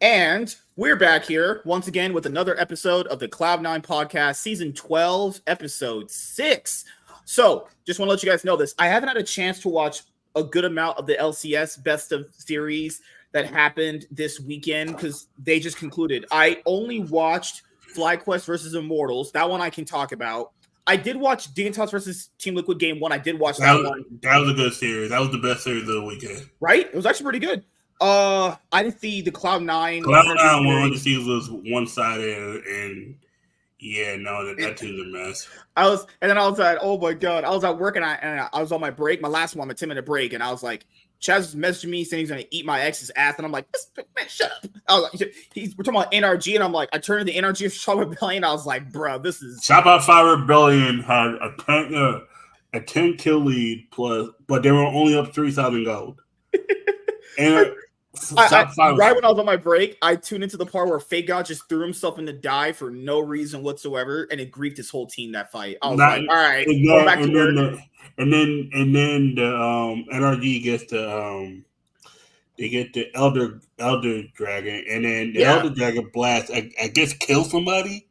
And we're back here once again with another episode of the Cloud9 podcast, season 12, episode 6. So, just want to let you guys know this. I haven't had a chance to watch a good amount of the LCS best of series that happened this weekend because they just concluded. I only watched FlyQuest versus Immortals. That one I can talk about. I did watch Dignitas versus Team Liquid game 1. I did watch that one. That was a good series. That was the best series of the weekend. Right? It was actually pretty good. I didn't see the Cloud9. Cloud9 one series was one-sided, and yeah, no, that team's a mess. I was like, oh my god, I was at work and I was on my break, my last one, my 10-minute break, and I was like, Chaz was messaging me saying he's gonna eat my ex's ass, and I'm like, man, shut up. I was like, we're talking about NRG, and I'm like, I turned to the NRG of Shop Rebellion, I was like, bro, this is Shop Outside Rebellion had a 10 kill lead plus, but they were only up 3,000 gold. And right when I was on my break, I tuned into the part where Fake God just threw himself in the dive for no reason whatsoever, and it griefed his whole team that fight. I was like, all right, go back to work. And then the NRG gets they get the Elder Dragon, and then the Elder Dragon blast, I guess, kill somebody.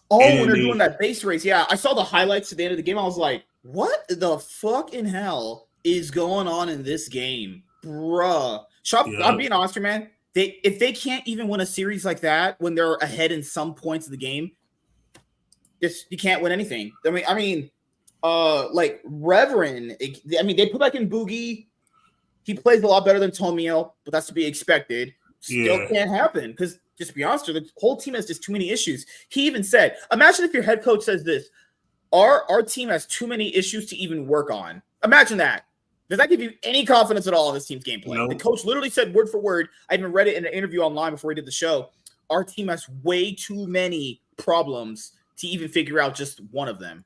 Oh, when they're doing that base race, yeah, I saw the highlights at the end of the game. I was like, what the fuck in hell is going on in this game? Bruh. I'm being honest here, man. If they can't even win a series like that when they're ahead in some points of the game, you can't win anything. I mean, like Reverend, they put back in Boogie. He plays a lot better than Tomio, but that's to be expected. Still can't happen because, just to be honest, the whole team has just too many issues. He even said, imagine if your head coach says this, our team has too many issues to even work on. Imagine that. Does that give you any confidence at all in this team's gameplay? Nope. The coach literally said word for word. I even read it in an interview online before we did the show. Our team has way too many problems to even figure out just one of them.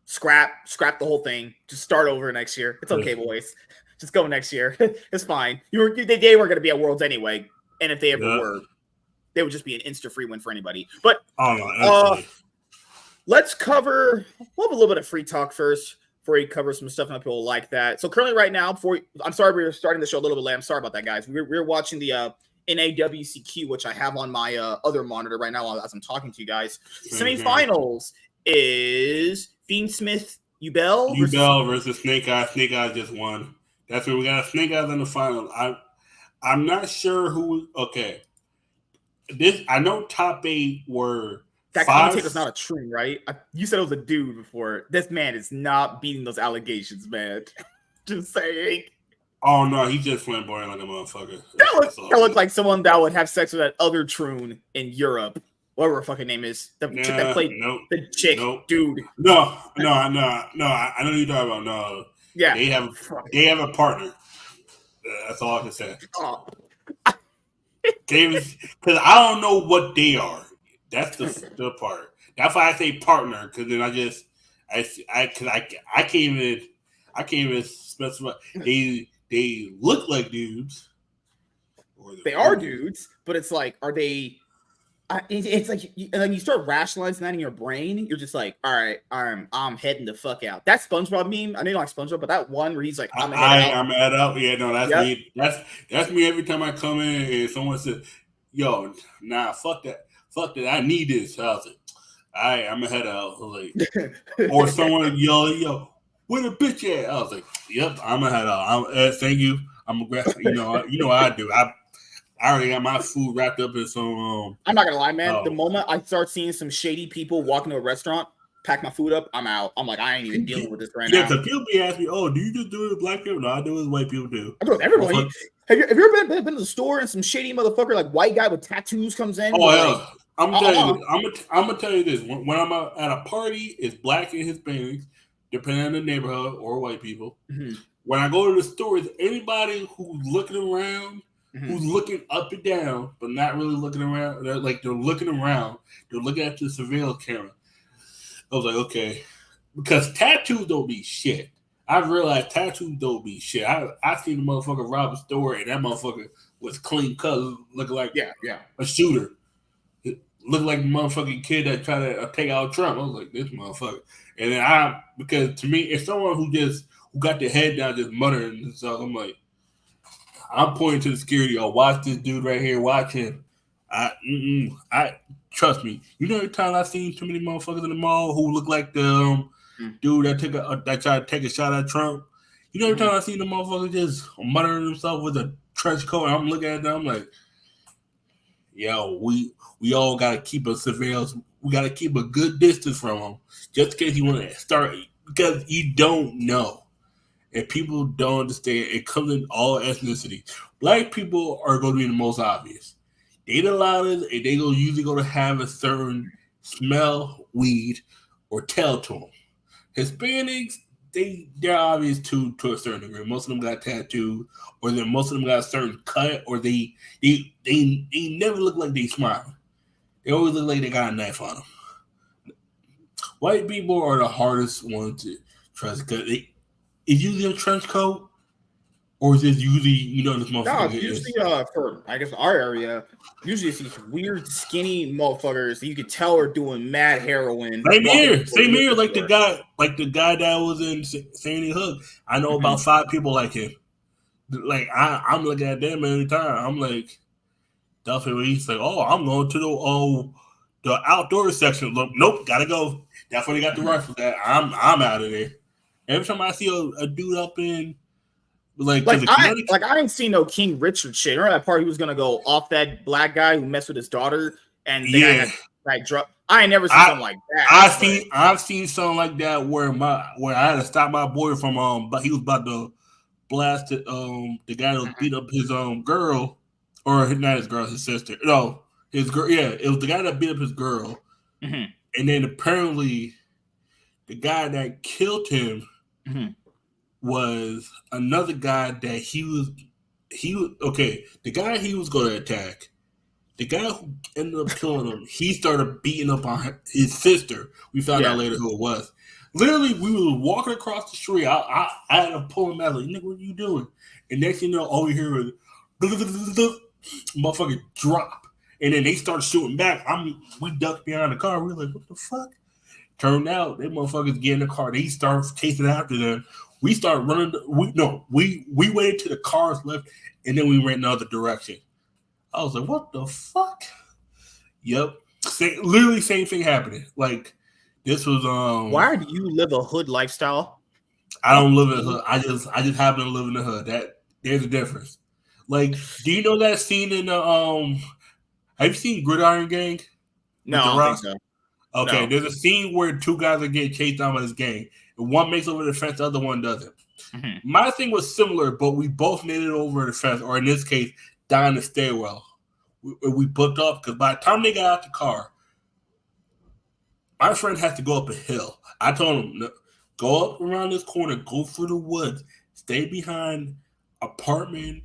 Scrap the whole thing. Just start over next year. It's okay, boys. Just go next year. It's fine. They were going to be at Worlds anyway, and if they ever were, they would just be an insta-free win for anybody. But let's cover. We'll have a little bit of free talk first. Before he covers some stuff and people like that. So currently right now, I'm sorry we were starting the show a little bit late. I'm sorry about that, guys. We're watching the NAWCQ, which I have on my other monitor right now as I'm talking to you guys. Semifinals is Fiendsmith YuGiOh versus Snake Eyes. Snake Eyes just won. That's where we got Snake Eyes in the final. I'm not sure who. Okay, I know top 8 were. That commentator's not a troon, right? You said it was a dude before. This man is not beating those allegations, man. Just saying. Oh, no, he's just flamboyant like a motherfucker. That looks like someone that would have sex with that other troon in Europe. Whatever her fucking name is. The chick that played the chick, dude. No. I know you're talking about. No. Yeah. They have a partner. That's all I can say. Oh. Because I don't know what they are. That's the part. That's why I say partner, because then I can't even specify. They look like dudes. They are dudes, but it's like, are they? It's like, and then you start rationalizing that in your brain. You're just like, all right, I'm heading the fuck out. That SpongeBob meme, I know you don't like SpongeBob, but that one where he's like, I'm head out. Yeah, no, that's me. That's me every time I come in and someone says, "Yo, nah, fuck that." I need this. I was like, all right, I'm gonna head out. Like, or someone yell, "Yo, where the bitch at?" I was like, "Yep, I'm gonna head out. Thank you. I'm gonna grab. You know what I do. I already got my food wrapped up in some. I'm not gonna lie, man. The moment I start seeing some shady people walking to a restaurant, pack my food up, I'm out. I'm like, I ain't even dealing with this right now. Yeah, because people be asking me, "Oh, do you just do it with black people?" No, I do it with white people too. I do it with everybody. Have you ever been to the store and some shady motherfucker like white guy with tattoos comes in? Oh yeah. I'm gonna tell you this. When I'm at a party, it's black and Hispanics, depending on the neighborhood, or white people. Mm-hmm. When I go to the store, it's anybody who's looking around, who's looking up and down, but not really looking around. They're looking around. They're looking at the surveillance camera. I was like, okay, because tattoos don't be shit. I've realized tattoos don't be shit. I seen the motherfucker rob a store, and that motherfucker was clean cut, looking like a shooter. Looked like the motherfucking kid that tried to take out Trump. I was like, this motherfucker. And then because to me, it's someone who got their head down just muttering and stuff. I'm like, I'm pointing to the security. Oh, watch this dude right here. Watch him. I trust me. You know, the time I've seen too many motherfuckers in the mall who look like the dude that tried to take a shot at Trump. You know, every time I seen the motherfucker just muttering himself with a trench coat, and I'm looking at them, I'm like, yo, we all gotta keep a surveillance. We gotta keep a good distance from him, just in case you want to start, because you don't know, and people don't understand. It comes in all ethnicity. Black people are going to be the most obvious. They the loudest, and they usually going to have a certain smell, weed, or tell to them. Hispanics, they're obvious to a certain degree. Most of them got tattoos, or then most of them got a certain cut, or they never look like they smile. They always look like they got a knife on them. White people are the hardest ones to trust because it's usually a trench coat, or is this usually this motherfucker? No, it's usually for I guess our area. Usually it's these weird skinny motherfuckers that you could tell are doing mad heroin. Same here. Like the guy that was in Sandy Hook. I know about 5 people like him. Like I'm looking at them every time. I'm like, definitely. He's like, oh, I'm going to the outdoor section. Look, nope, gotta go. That's where they got the rifles at. I'm out of there. Every time I see a dude up in like I ain't seen no King Richard shit. Remember that part he was gonna go off that black guy who messed with his daughter and I ain't never seen something like that. I've seen something like that where I had to stop my boy from but he was about to blast it, the guy that beat up his girl, or not his girl, his sister. No, his girl. Yeah, it was the guy that beat up his girl, and then apparently the guy that killed him was another guy that he was okay. The guy he was going to attack, the guy who ended up killing him, he started beating up on his sister. We found out later who it was. Literally, we were walking across the street. I had to pull him out. Like, nigga, what are you doing? And next thing you know, all we hear is motherfucker drop. And then they started shooting back. We ducked behind the car. We were like, what the fuck? Turned out, they motherfuckers get in the car. They start chasing after them. We started running. We waited till the cars left, and then we ran in the other direction. I was like, what the fuck? Yep. Literally same thing happening. Like, this was Why do you live a hood lifestyle? I don't live in the hood. I just happen to live in the hood. There's a difference. Like, do you know that scene in the have you seen Gridiron Gang? No, I don't think so. Okay, No. There's a scene where 2 guys are getting chased down by this gang. And one makes over the fence, the other one doesn't. My thing was similar, but we both made it over the fence, or in this case, down the stairwell. We booked up because by the time they got out the car, my friend had to go up a hill. I told him, go up around this corner, go through the woods, stay behind apartment,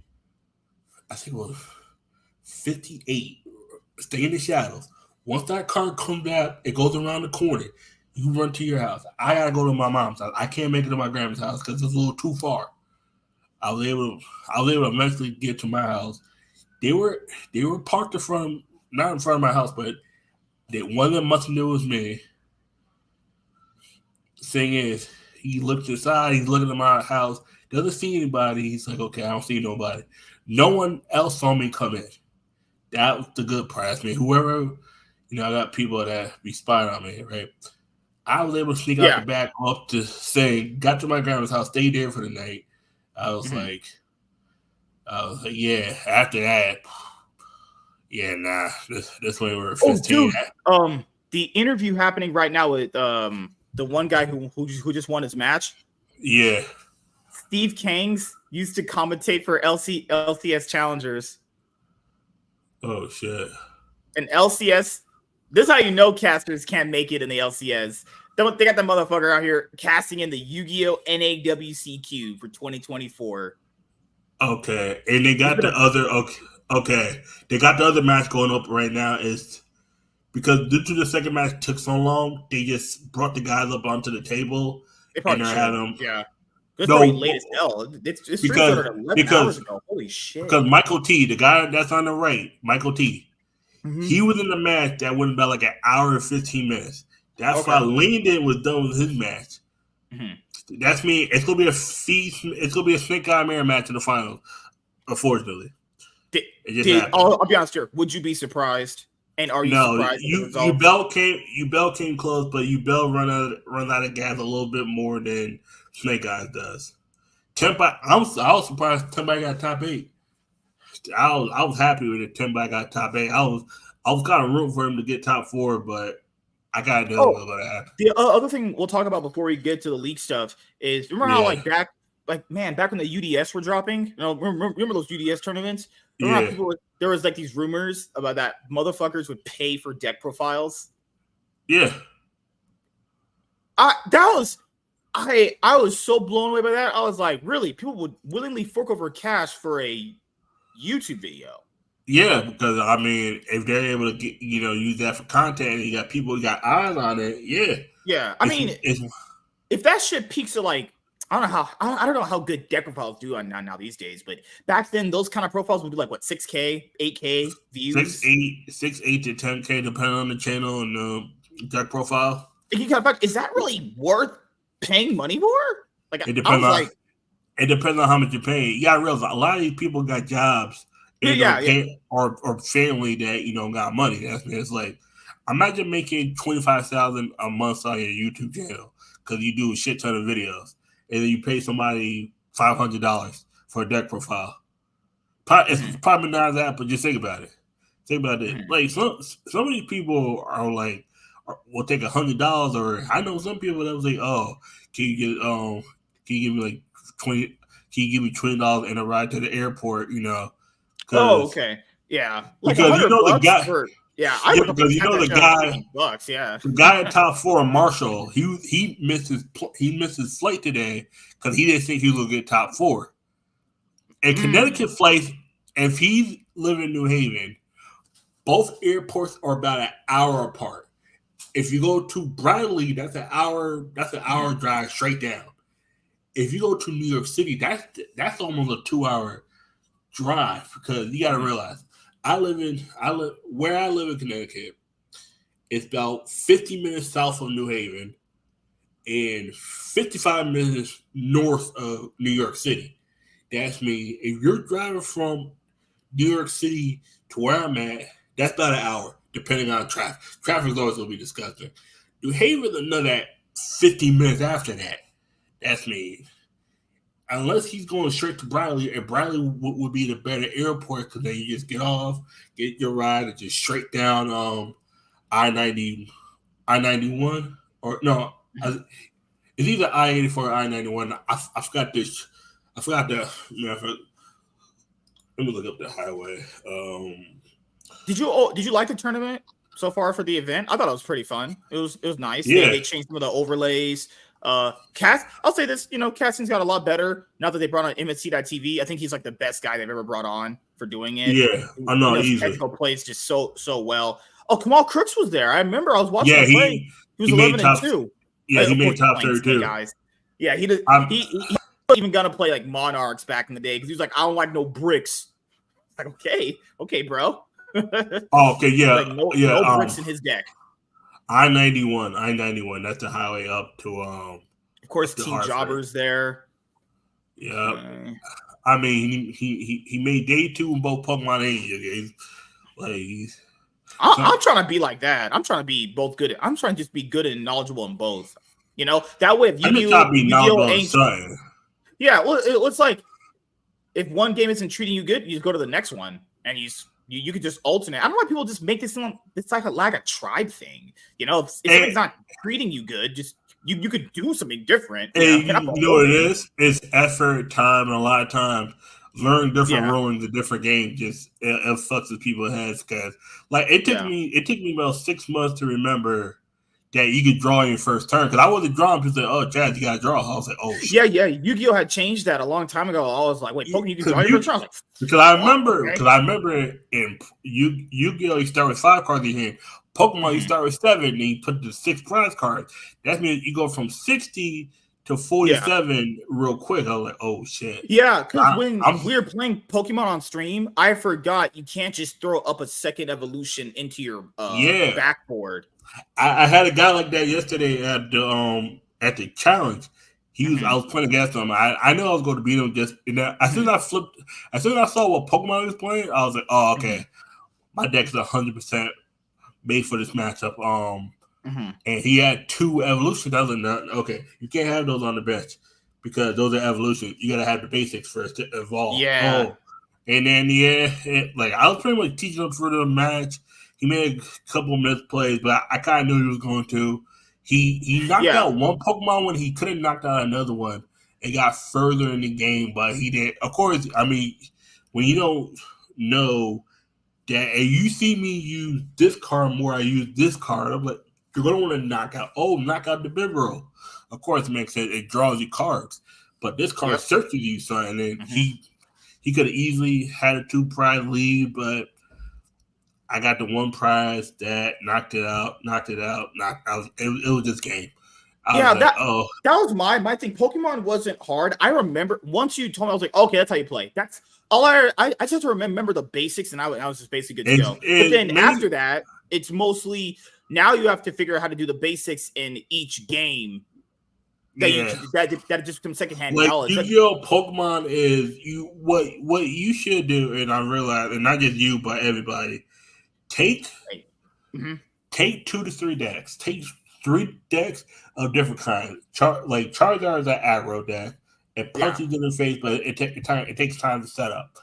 I think it was 58, stay in the shadows. Once that car comes out, it goes around the corner. You run to your house. I gotta go to my mom's house. I can't make it to my grandma's house because it's a little too far. I was able to eventually get to my house. They were parked not in front of my house, but one of them must have knew it was me. The thing is, he looked inside. He's looking at my house. Doesn't see anybody. He's like, okay, I don't see nobody. No one else saw me come in. That was the good part. I mean, whoever, I got people that be spying on me, right? I was able to sneak out the back up to got to my grandma's house, stayed there for the night. I was like, yeah. After that, yeah, nah. This way we're 15. Oh, dude, the interview happening right now with the one guy who just won his match. Yeah. Steve Kangs used to commentate for LCS Challengers. Oh shit. And LCS. This is how you know casters can't make it in the LCS. They got the motherfucker out here casting in the YuGiOh NAWCQ for 2024. Okay, and they got the other. Okay, they got the other match going up right now. Is because due to the second match took so long, they just brought the guys up onto the table and they're having them. It's probably late as hell. It's because 11 hours ago. Holy shit! Because Michael T, the guy that's on the right, Michael T. He was in the match that went about like an hour and 15 minutes. That's why Landon was done with his match. That's me. It's gonna be a feast. It's gonna be a Snake Eye Mirror match in the finals. Unfortunately, I'll be honest here. Would you be surprised? And are you surprised at the result? Yubel came close, but Yubel run out of gas a little bit more than Snake Eyes does. Tenpai, I was surprised Tenpai got top 8. I was happy with it. Tenpai got top 8. I was kind of rooting for him to get top 4, but I gotta know what's gonna happen. The other thing we'll talk about before we get to the league stuff is remember how back when the UDS were dropping, remember those UDS tournaments? Remember how there was like these rumors about that motherfuckers would pay for deck profiles. Yeah, I was so blown away by that. I was like, really, people would willingly fork over cash for a YouTube video. Yeah, because I mean, if they're able to get use that for content, and you got people who got eyes on it, yeah. I mean, if that shit peaks at like I don't know how good deck profiles do on now these days, but back then those kind of profiles would do like what 6K, 8K views, 6-8 to 10K depending on the channel and the deck profile. Is that really worth paying money for? Like it depends on how much you're paying. You gotta realize a lot of these people got jobs. Or family that got money. It's like imagine making $25,000 a month on your YouTube channel because you do a shit ton of videos, and then you pay somebody $500 for a deck profile. It's probably not that, but just think about it. Think about it. Like some of these people are like, will take $100, or I know some people that was like, oh, can you give me like 20? Can you give me $20 and a ride to the airport? Oh, okay. Yeah. Like because the guy. because the guy. Bucks, yeah. The guy at top 4, Marshall, he missed his flight today because he didn't think he was gonna get top 4. And Connecticut flights, if he's living in New Haven, both airports are about an hour apart. If you go to Bradley, that's an hour drive straight down. If you go to New York City, that's almost a 2-hour drive, because you got to realize where I live in Connecticut. It's about 50 minutes south of New Haven and 55 minutes north of New York City. That's me. If you're driving from New York City to where I'm at, that's about an hour, depending on traffic. Traffic is always going to be disgusting. New Haven, another 50 minutes after that. That's me. Unless he's going straight to Bradley, and Bradley would be the better airport, because then you just get off, get your ride, and just straight down I-91, or no, it's either I-84 or I-91. I forgot this. I forgot the. Let me look up the highway. Did you like the tournament so far for the event? I thought it was pretty fun. It was nice. Yeah. They changed some of the overlays. I'll say this, casting's got a lot better now that they brought on MSC.TV. I think he's like the best guy they've ever brought on for doing it. Yeah, I know. Technical plays just so well. Oh, Kamal Crooks was there. I remember I was watching him play. He was 11-2. Yeah, he made top 32. Guys. Yeah, he wasn't even gonna play like Monarchs back in the day because he was like, I don't like no bricks. Like, okay, bro. Okay, yeah, like no bricks in his deck. I-91. That's the highway up to Of course, Team Hartford. Jobbers there. Yeah, I mean he made day 2 in both Pokemon Asia games. Like, I'm trying to be like that. I'm trying to be both good. I'm trying to just be good and knowledgeable in both. That way if YuGiOh, yeah, well, it's like if one game isn't treating you good, you just go to the next one, and you could just alternate. I don't know why people just make this it's like a tribe thing. If something's not treating you good, just you could do something different. You know what it is? It's effort, time, and a lot of times learning different rulings of different games just it fucks with people's heads, because like it took me about 6 months to remember that you could draw in your first turn, because I wasn't drawing. People said, "Oh, Chad, you got to draw." I was like, "Oh, shit." Yeah. YuGiOh had changed that a long time ago. I was like, "Wait, Pokemon, you can draw your first turn." Because I remember in YuGiOh, you start with 5 cards in your hand. Pokemon, you start with 7, and you put the 6 prize cards. That means you go from 60 to 47 real quick. I was like, "Oh shit!" Yeah, because when we were playing Pokemon on stream, I forgot you can't just throw up a second evolution into your backboard. I had a guy like that yesterday at the challenge. I was playing against him. I knew I was going to beat him just as soon as I saw what Pokemon he was playing, I was like, oh, okay. My deck's 100% made for this matchup. And he had 2 evolutions. I was like, okay, you can't have those on the bench because those are evolutions. You gotta have the basics first to evolve. Yeah. And then I was pretty much teaching him for the match. He made a couple missed plays, but I kind of knew he was going to. He knocked out one Pokemon when he could have knocked out another one. It got further in the game, but he didn't. Of course, I mean, when you don't know that, and you see me use this card more, I use this card. I'm like, you're going to want to knock out the Bibero. Of course, it makes sense. It draws you cards. But this card searches you, son. And then he could have easily had a 2-prize lead, but I got the 1 prize that knocked it out. It was this game. That was my thing. Pokemon wasn't hard. I remember once you told me, I was like, okay, that's how you play. That's all I just have to remember the basics, and I was just basically good to go. But then after that, it's mostly now you have to figure out how to do the basics in each game. That just becomes secondhand knowledge. Yu-Gi-Oh! Pokemon is what you should do, and I realize, and not just you, but everybody, take 2 to 3 decks. Take 3 decks of different kinds. Charizard is an aggro deck. It punches in the face, but it takes time to set up.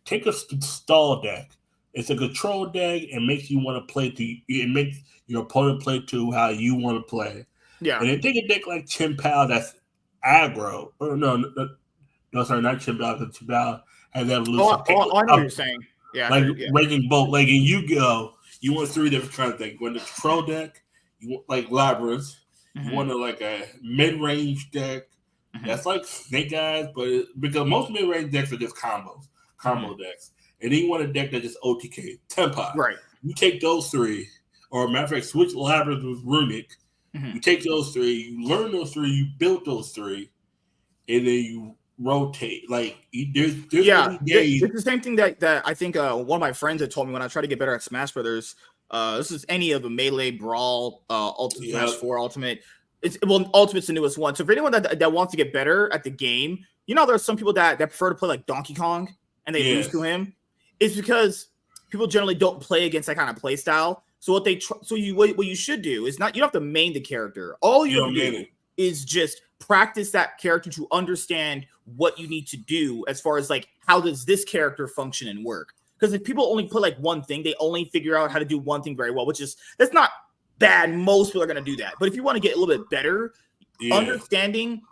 Take a stall deck. It's a control deck. It makes you want to play it makes your opponent play to how you want to play. Yeah. And then take a deck like Chimpao that's aggro. Or no, sorry, not Chimpao, because Chimpao has evolution. I know what you're saying. Yeah. Raging Bolt. Like in Yu-Gi-Oh! You want 3 different kinds of things. You want the control deck, you want like Labyrinth, you want a mid-range deck. That's like Snake Eyes, but because most mid-range decks are just combo decks. And then you want a deck that just OTK, Tempa. Right. You take those 3, or matter of fact, switch Labyrinth with Runic. You take those 3, you learn those 3, you build those 3, and then you rotate. Like there's days. It's the same thing that I think one of my friends had told me when I tried to get better at Smash Brothers. This is any of the Melee, Brawl, Ultimate Smash 4, Ultimate. Ultimate's the newest one. So for anyone that wants to get better at the game, there's some people that prefer to play like Donkey Kong and they lose to him. It's because people generally don't play against that kind of play style. So what you should do is you don't have to main the character. All you have to do is just practice that character to understand what you need to do as far as like how does this character function and work. Because if people only play like one thing, they only figure out how to do one thing very well, that's not bad. Most people are going to do that. But if you want to get a little bit better, understanding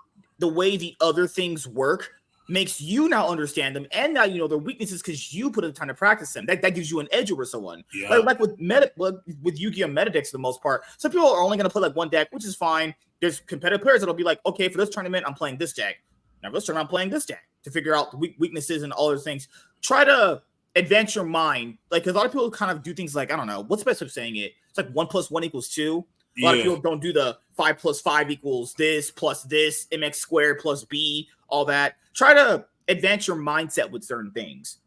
the way the other things work makes you now understand them, and now you know their weaknesses because you put in the time to practice them. That gives you an edge over someone. Yeah. Like with Yu-Gi-Oh! Meta decks for the most part, some people are only going to play like one deck, which is fine. There's competitive players that'll be like, okay, for this tournament, I'm playing this deck. Now this tournament, I'm playing this deck to figure out the weaknesses and all those things. Try to advance your mind, like because a lot of people kind of do things like, I don't know, what's the best way of saying it? It's like 1 + 1 = 2. A lot of people don't do the 5 + 5 = this plus this, mx squared plus b, all that. Try to advance your mindset with certain things,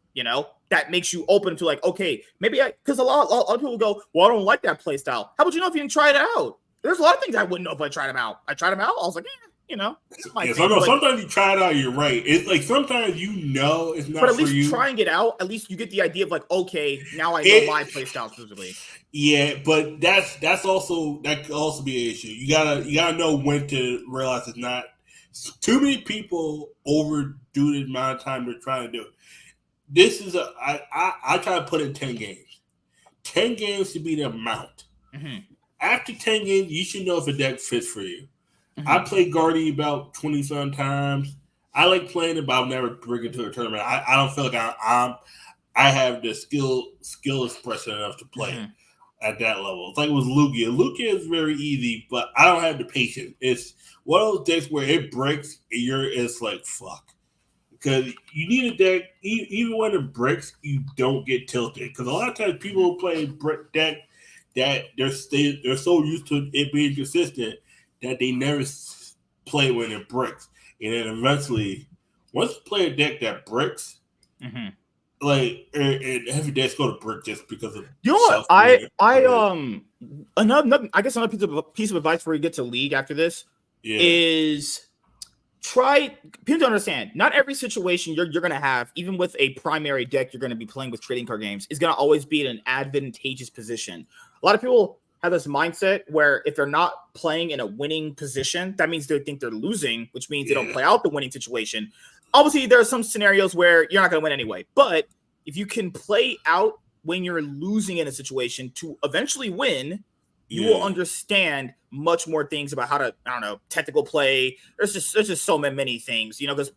that makes you open to like, okay, maybe because a lot of people go, well, I don't like that play style. How about if you didn't try it out? There's a lot of things I wouldn't know if I tried them out. I tried them out. I was like, sometimes you try it out, you're right. It's like sometimes it's not for you. But at least trying it out, at least you get the idea of like, okay, now I know my play style specifically. Yeah, but that could also be an issue. You gotta know when to realize it's not. Too many people overdo the amount of time they're trying to do it. This is I try to put in 10 games. 10 games should be the amount. Mm-hmm. After 10 games, you should know if a deck fits for you. Mm-hmm. I played Guardian about 20-some times. I like playing it, but I'll never bring it to a tournament. I don't feel like I have the skill expression enough to play at that level. It's like it was Lugia. Lugia is very easy, but I don't have the patience. It's one of those decks where it breaks and it's like, fuck. Because you need a deck, even when it breaks, you don't get tilted. Because a lot of times people play brick deck that they're so used to it being consistent that they never play when it breaks. And then eventually, once you play a deck that breaks, like and heavy decks go to brick just because of what I guess another piece of advice before you get to League after this is people don't understand, not every situation you're going to have, even with a primary deck you're going to be playing with trading card games, is going to always be in an advantageous position. A lot of people have this mindset where if they're not playing in a winning position, that means they think they're losing, which means they don't play out the winning situation. Obviously, there are some scenarios where you're not going to win anyway, but if you can play out when you're losing in a situation to eventually win, you will understand much more things about how to, I don't know, technical play. There's just so many things, because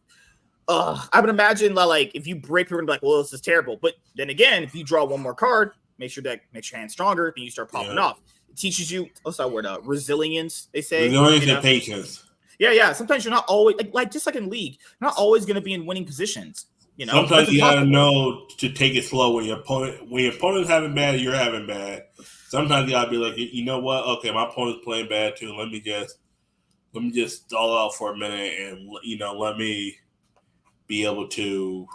I would imagine like if you break, you're gonna be like, well, this is terrible. But then again, if you draw one more card, makes your hand stronger, then you start popping off. It teaches you, what's that word? Resilience, they say. Resilience and patience. Yeah. Sometimes you're not always like just like in League, you're not always gonna be in winning positions. Sometimes you gotta know to take it slow when your opponent's having bad, you're having bad. Sometimes you gotta be like, you know what? Okay, my opponent's playing bad too. Let me just stall out for a minute, and let me be able to.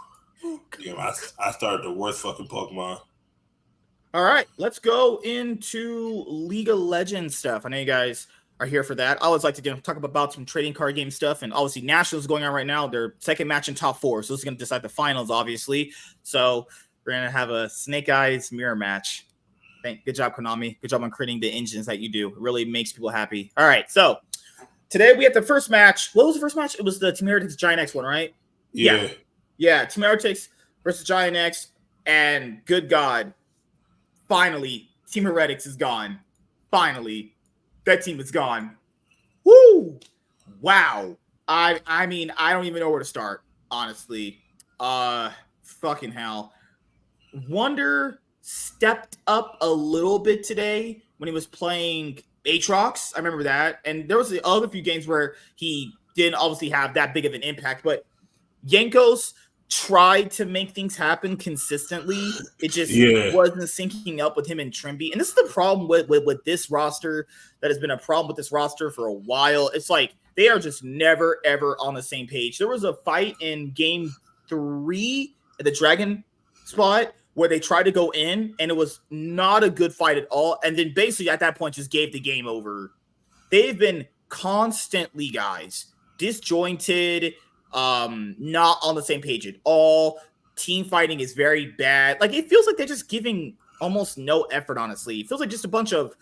I started the worst fucking Pokemon. All right, let's go into League of Legends stuff. I know you guys are here for that. I always like to talk about some trading card game stuff, and obviously Nationals going on right now. Their second match in top 4, so this is going to decide the finals, obviously. So we're going to have a Snake Eyes mirror match. Good job, Konami. Good job on creating the engines that you do. It really makes people happy. All right, so today we have the first match. What was the first match? It was the Team Heretics Giant X one, right? Yeah. Team Heretics versus Giant X, and good God, finally, Team Heretics is gone. Finally, that team is gone. Woo! Wow. I mean, I don't even know where to start, honestly. Fucking hell. Wonder stepped up a little bit today when he was playing Aatrox. I remember that. And there was the other few games where he didn't obviously have that big of an impact, but Jankos tried to make things happen consistently. It just wasn't syncing up with him and Trimby. And this is the problem with this roster that has been a problem with this roster for a while. It's like they are just never, ever on the same page. There was a fight in game 3 at the Dragon spot where they tried to go in, and it was not a good fight at all. And then basically at that point just gave the game over. They've been constantly, guys, disjointed, not on the same page at all. Team fighting is very bad. Like, it feels like they're just giving almost no effort, honestly. It feels like just a bunch of,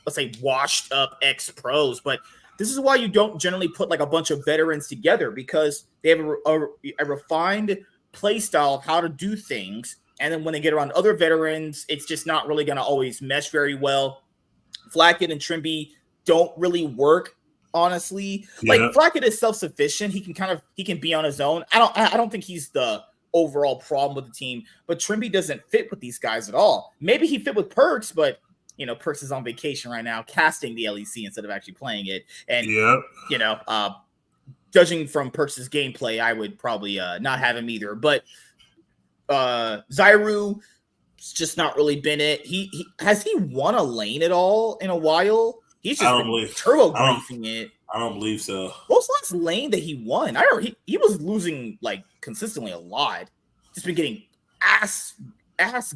let's say, washed up ex-pros. But this is why you don't generally put like a bunch of veterans together, because they have a refined play style of how to do things. And then when they get around other veterans, it's just not really going to always mesh very well. Flacket and Trimby don't really work, honestly. Like, Flacket is self-sufficient. He can be on his own. I don't think he's the overall problem with the team, but Trimby doesn't fit with these guys at all. Maybe he fit with Perks, but Perks is on vacation right now, casting the LEC instead of actually playing it. And judging from Perks' gameplay, I would probably not have him either. But Zyru just not really been it. He has he won a lane at all in a while? He's just been turbo griefing it. I don't believe so. What was the last lane that he won? I don't know. He was losing like consistently a lot. Just been getting ass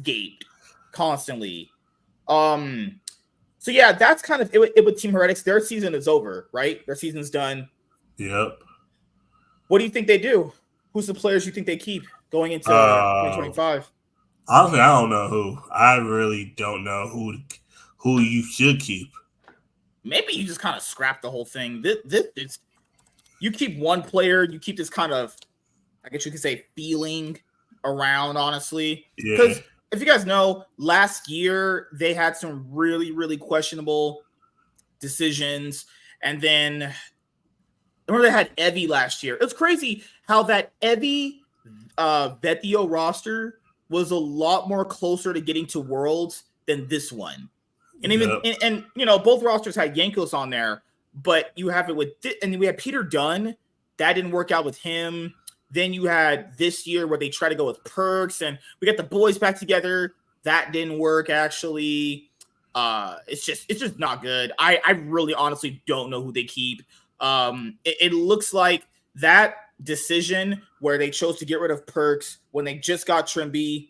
gaped constantly. So yeah, that's kind of it with Team Heretics. Their season is over, right? Their season's done. Yep. What do you think they do? Who's the players you think they keep going into 2025? Honestly, I don't know who. I really don't know who you should keep. Maybe you just kind of scrap the whole thing. This you keep one player, you keep this kind of, I guess you could say, feeling around, honestly. Because if you guys know, last year they had some really, really questionable decisions. And then I remember they had Evi last year. It's crazy how that Evi Vetio roster was a lot more closer to getting to Worlds than this one. And even and both rosters had Jankos on there, but you have it with, and we had Peter Dunn. That didn't work out with him. Then you had this year where they try to go with Perks, and we got the boys back together. That didn't work, actually. It's just not good. I really honestly don't know who they keep. It looks like that decision where they chose to get rid of Perks when they just got Trimby,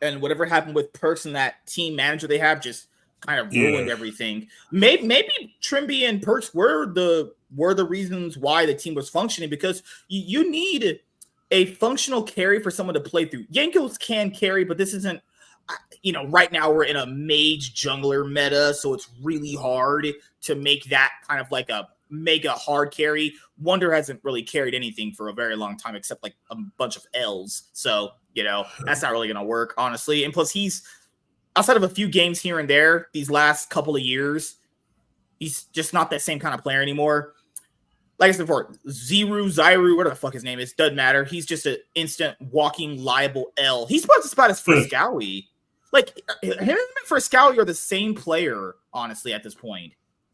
and whatever happened with Perks and that team manager they have just kind of ruined everything. Maybe Trimby and Perks were the reasons why the team was functioning, because you need a functional carry for someone to play through. YuGiOh can carry, but this isn't, right now we're in a mage jungler meta, so it's really hard to make that kind of like a mega hard carry. Wonder hasn't really carried anything for a very long time except like a bunch of L's. So, that's not really going to work, honestly. And plus, he's, outside of a few games here and there these last couple of years, he's just not that same kind of player anymore. Like I said before, Zyru, whatever the fuck his name is, doesn't matter. He's just an instant walking liable L. He's about as Frescowie. Like, him and Frescowie are the same player, honestly, at this point.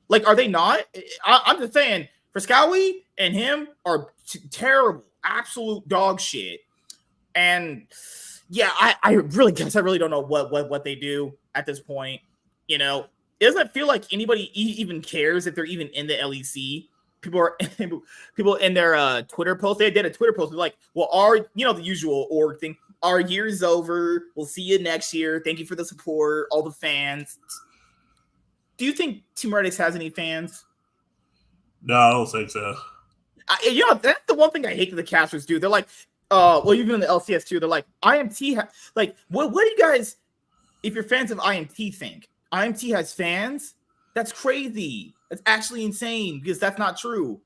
Like, are they not? I'm just saying, Frescowie and him are terrible, absolute dog shit. And yeah, I really don't know what they do at this point. It doesn't feel like anybody even cares if they're even in the LEC. People in their Twitter post, they did a Twitter post, they're like, well, the usual org thing, our year's over, we'll see you next year, thank you for the support, all the fans. Do you think Team Heretics has any fans? No, I don't think so. That's the one thing I hate that the casters do. They're like, even in the LCS too, they're like, IMT, what do you guys, if you're fans of IMT, think? IMT has fans? That's crazy. That's actually insane, because that's not true.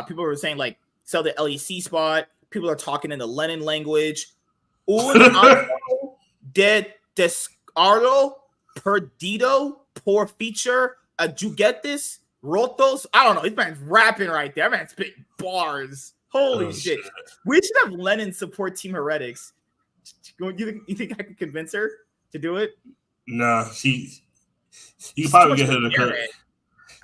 People are saying, like, sell the LEC spot. People are talking in the Lenin language. Un de descargo perdido por feature a juguetes rotos. I don't know. This man's rapping right there. That man's spitting bars. Holy shit. We should have Lenin support Team Heretics. You think I could convince her to do it? No, you can probably get her to occur.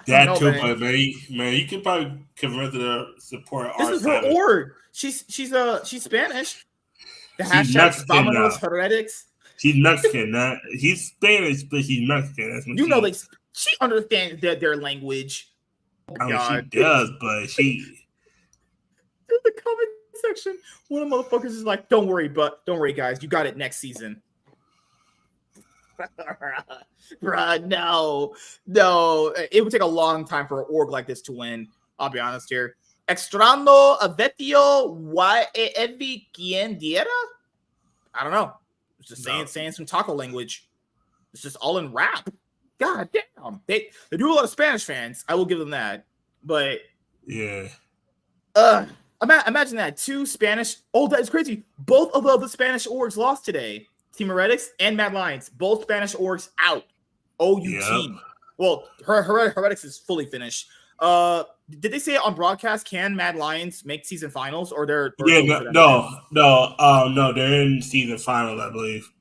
That too, but man, you can probably convince her to support our side. This is her org. She's Spanish. The hashtag Vámonos Heretics. She's Mexican. He's Spanish, but she's Mexican. That's she understands their language. Oh, God. She does, but she. In the comment section, one of the motherfuckers is like, "Don't worry, guys, you got it next season." Bruh, no, it would take a long time for an org like this to win. I'll be honest here. Extrano avetio evi quien diera? I don't know. It's just saying some taco language. It's just all in rap. God damn. They do a lot of Spanish fans. I will give them that. But yeah. Imagine that. 2 Spanish. Oh, that is crazy. Both of the Spanish orgs lost today. Team Heretics and Mad Lions. Both Spanish orgs out. OUT. Yep. Well, Heretics is fully finished. Did they say on broadcast, can Mad Lions make season finals, or they're no, they're in season finals, I believe.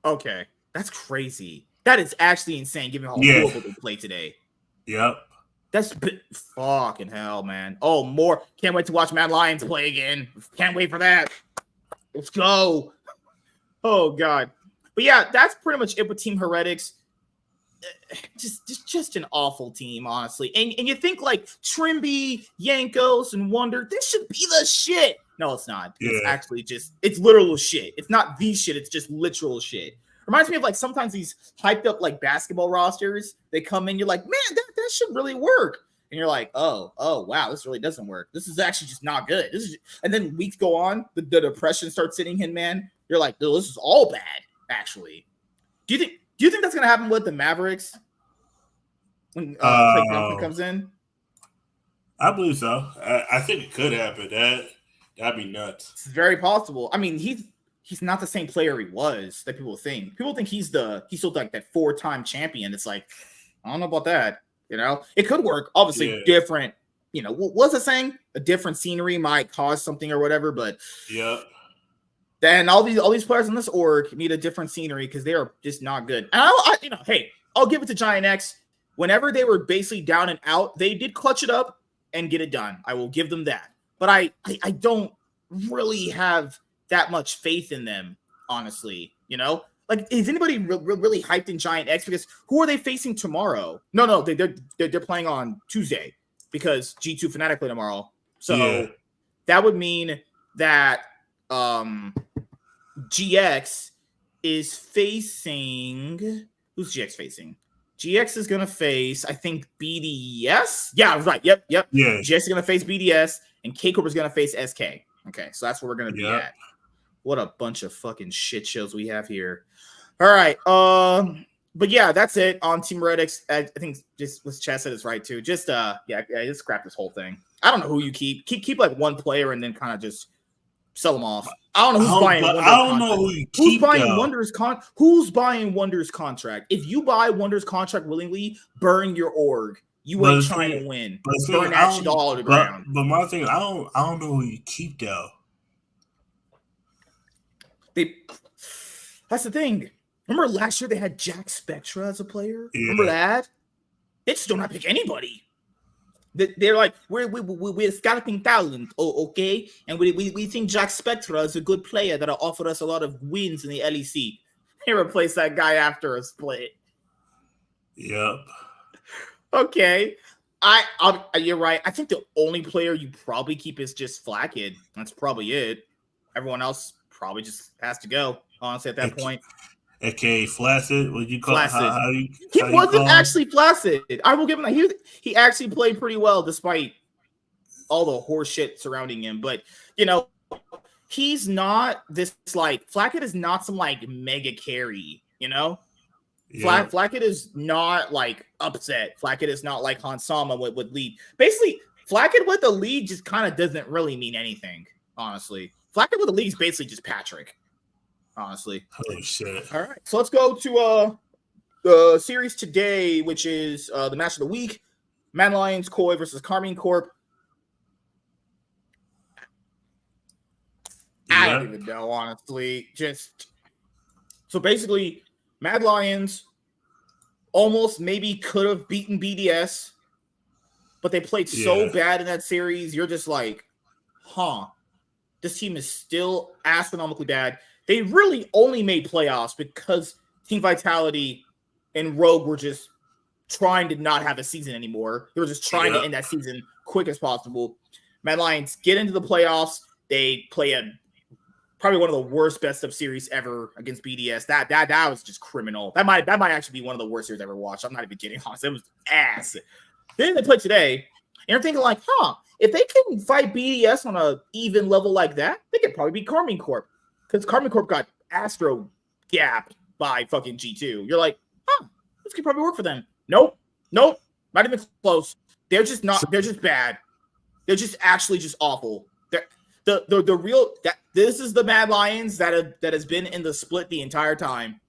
Okay, that's crazy. That is actually insane, given how horrible they played today. Yep, that's fucking hell, man. Oh, more! Can't wait to watch Mad Lions play again. Can't wait for that. Let's go. Oh God, but yeah, that's pretty much it with Team Heretics. Just an awful team, honestly. And you think like Trimby, Yankos, and Wonder, this should be the shit. No, it's not. Yeah. It's actually it's literal shit. It's not the shit. It's just literal shit. Reminds me of like sometimes these hyped up like basketball rosters. They come in, you're like, man, that should really work. And you're like, oh, wow, this really doesn't work. This is actually just not good. And then weeks go on, the depression starts sitting in, man. You're like, oh, this is all bad, actually. Do you think that's gonna happen with the Mavericks when Clay Thompson comes in? I believe so. I think it could happen. That'd be nuts. It's very possible. I mean, he's not the same player he was that people think. People think he's still like that 4-time champion. It's like, I don't know about that. It could work. Obviously, different. What's it saying? A different scenery might cause something or whatever. But yeah. Then all these players in this org need a different scenery because they are just not good. And I'll give it to Giant X. Whenever they were basically down and out, they did clutch it up and get it done. I will give them that. But I don't really have that much faith in them, honestly. Like, is anybody really hyped in Giant X? Because who are they facing tomorrow? No, they're playing on Tuesday because G2 Fnatic play tomorrow. So that would mean that GX is facing. Who's GX facing? GX is gonna face, I think, BDS. Yeah, right. Yep. Yeah. GX is gonna face BDS, and K Corp is gonna face SK. Okay, so that's where we're gonna be at. What a bunch of fucking shit shows we have here. All right. But yeah, that's it on Team Heretics. I think just what Chad said is right too. Just just scrap this whole thing. I don't know who you keep. Keep like one player and then kind of just sell them off. I don't know who's buying Wonder's contract. I don't know who you keep. Who's buying Wonder's contract? If you buy Wonder's contract willingly, burn your org. You ain't trying to win. Burn that shit all to the ground. But my thing, I don't know who you keep though. That's the thing. Remember last year they had Jack Spectra as a player? Yeah. Remember that? They just don't pick anybody. They're like, we're scouting talent, okay? And we think Jack Spectra is a good player that'll offer us a lot of wins in the LEC. They replace that guy after a split. Yep. Okay. You're right. I think the only player you probably keep is just Flackid. That's probably it. Everyone else probably just has to go, honestly, at that point. Okay, Flaccid. What you call Flaccid? He wasn't actually Flaccid. I will give him that. He actually played pretty well despite all the horse shit surrounding him. But he's not this like Flaccid is not some like mega carry. Yeah. Flaccid is not like upset. Flaccid is not like Hansama with lead. Basically, Flaccid with the lead just kind of doesn't really mean anything. Honestly, Flaccid with the lead is basically just Patrick. Honestly. Oh shit. All right. So let's go to the series today, which is the match of the week. Mad Lions Koi versus Carmine Corp. I don't even know, honestly. So basically, Mad Lions almost maybe could have beaten BDS, but they played so bad in that series. You're just like, this team is still astronomically bad. They really only made playoffs because Team Vitality and Rogue were just trying to not have a season anymore. They were just trying to end that season quick as possible. Mad Lions get into the playoffs. They play probably one of the worst best of series ever against BDS. That was just criminal. That might actually be one of the worst series I've ever watched. I'm not even kidding. Honestly, it was ass. Then they play today, and you're thinking like, if they can fight BDS on an even level like that, they could probably beat Carmine Corp. Because Carmine Corp got Astro gapped by fucking G2. You're like, this could probably work for them. Nope. Not even close. They're just bad. They're just actually just awful. This is the Mad Lions that has been in the split the entire time.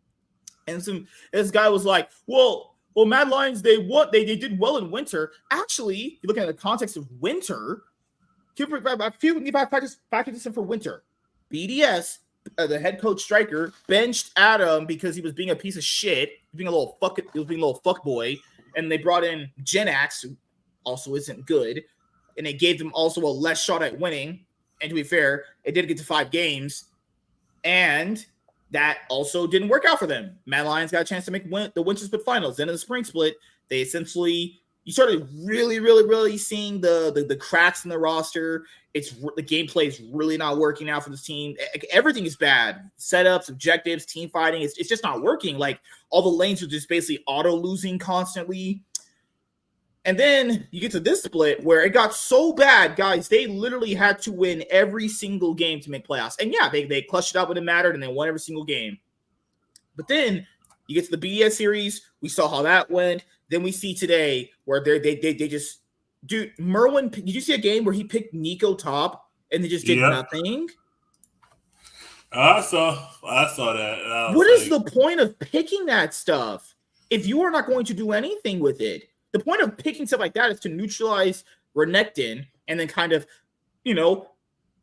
And this guy was like, well, Mad Lions, they did well in winter. Actually, if you look at the context of winter, factor this in for winter. BDS, the head coach striker, benched Adam because he was being a piece of shit, being a little fuck boy, and they brought in Genax, who also isn't good, and they gave them also a less shot at winning. And to be fair, it did get to 5 games, and that also didn't work out for them. Mad Lions got a chance to make the winter split finals. Then in the spring split, they essentially you started really seeing the cracks in the roster. The gameplay is really not working out for this team. Everything is bad. Setups, objectives, team fighting. It's just not working. Like all the lanes are just basically auto losing constantly. And then you get to this split where it got so bad, guys. They literally had to win every single game to make playoffs. And yeah, they clutched it out when it mattered and they won every single game. But then you get to the BDS series. We saw how that went. Then we see today where they just dude, Merwin. Did you see a game where he picked Nico top and they just did nothing? I saw that. What is the point of picking that stuff if you are not going to do anything with it? The point of picking stuff like that is to neutralize Renekton and then kind of,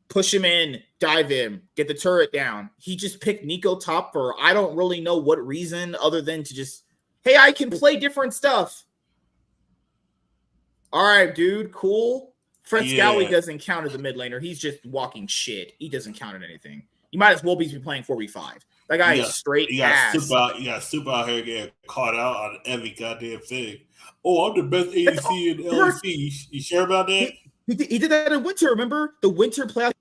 push him in, dive him, get the turret down. He just picked Nico top for I don't really know what reason other than to just, hey, I can play different stuff. All right, dude, cool. Fred Scowie doesn't count as a mid laner. He's just walking shit. He doesn't count at anything. You might as well be playing 4v5. That guy is straight ass. You got super out here getting caught out on every goddamn thing. Oh, I'm the best ADC in LEC. You sure about that? He did that in winter. Remember the winter playoffs,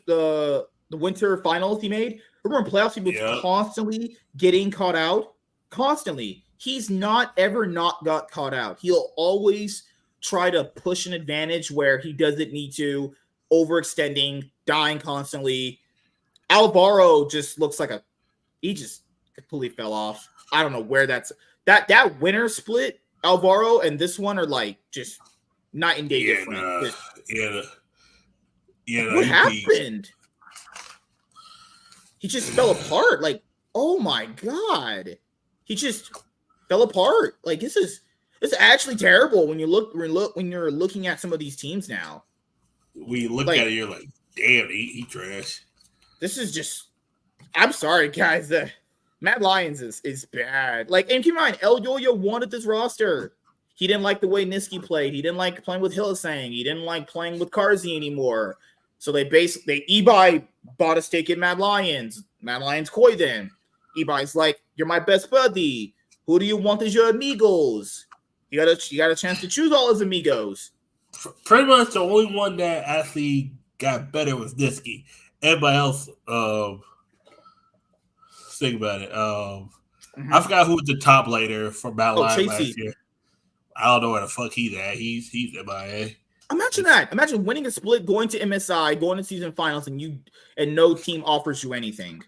the winter finals he made? Remember in playoffs he was constantly getting caught out? Constantly. he's not ever not got caught out. He'll always try to push an advantage where he doesn't need to, overextending, dying constantly. Alvaro just looks like he just completely fell off. I don't know where that winner split, Alvaro and this one are like just night and day different. What happened? He just fell apart. Like, oh my god, he just fell apart. Like it's actually terrible when you're looking at some of these teams now. When you look at it, you're like, damn, he trash. This is just. I'm sorry, guys. The Mad Lions is bad. Like, and keep in mind, YuGiOh wanted this roster. He didn't like the way Niski played. He didn't like playing with Hylissang. He didn't like playing with Karzi anymore. So Ibai bought a stake in Mad Lions. Mad Lions coy them. Ibai's like, you're my best buddy. Who do you want as your amigos? You got a chance to choose all his amigos. Pretty much the only one that actually got better was Niski. Everybody else, think about it. I forgot who was the top later for Mad Lions last year. I don't know where the fuck he's at. He's MIA. Imagine that. Imagine winning a split, going to MSI, going to season finals, and no team offers you anything.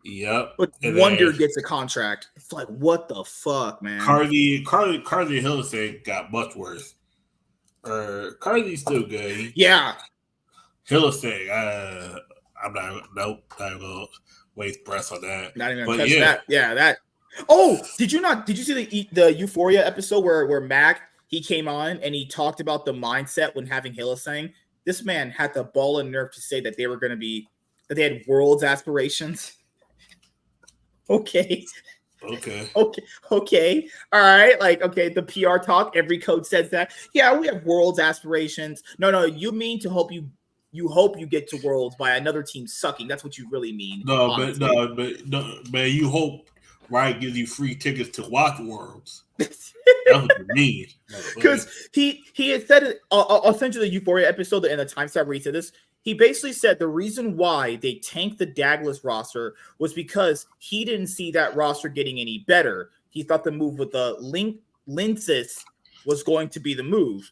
Yep. But Wonder gets a contract. It's like, what the fuck, man? Karzi and Hylissang got much worse. Karzi's still good. Yeah. Hylissang, I'm not gonna waste breath on that. Not even gonna touch that. Yeah, that. Oh, did you see the Euphoria episode where Mac he came on and he talked about the mindset when having Hylissang? This man had the ball and nerve to say that they had world's aspirations. Okay. All right. Like, okay, the PR talk, every coach says that. Yeah, we have world's aspirations. No, you mean to hope you hope you get to Worlds by another team sucking. That's what you really mean. But you hope Riot gives you free tickets to watch Worlds. That's what you mean. Because he had said it. I'll send you the Euphoria episode and the timestamp where he said this. He basically said the reason why they tanked the Douglas roster was because he didn't see that roster getting any better. He thought the move with the Linces was going to be the move.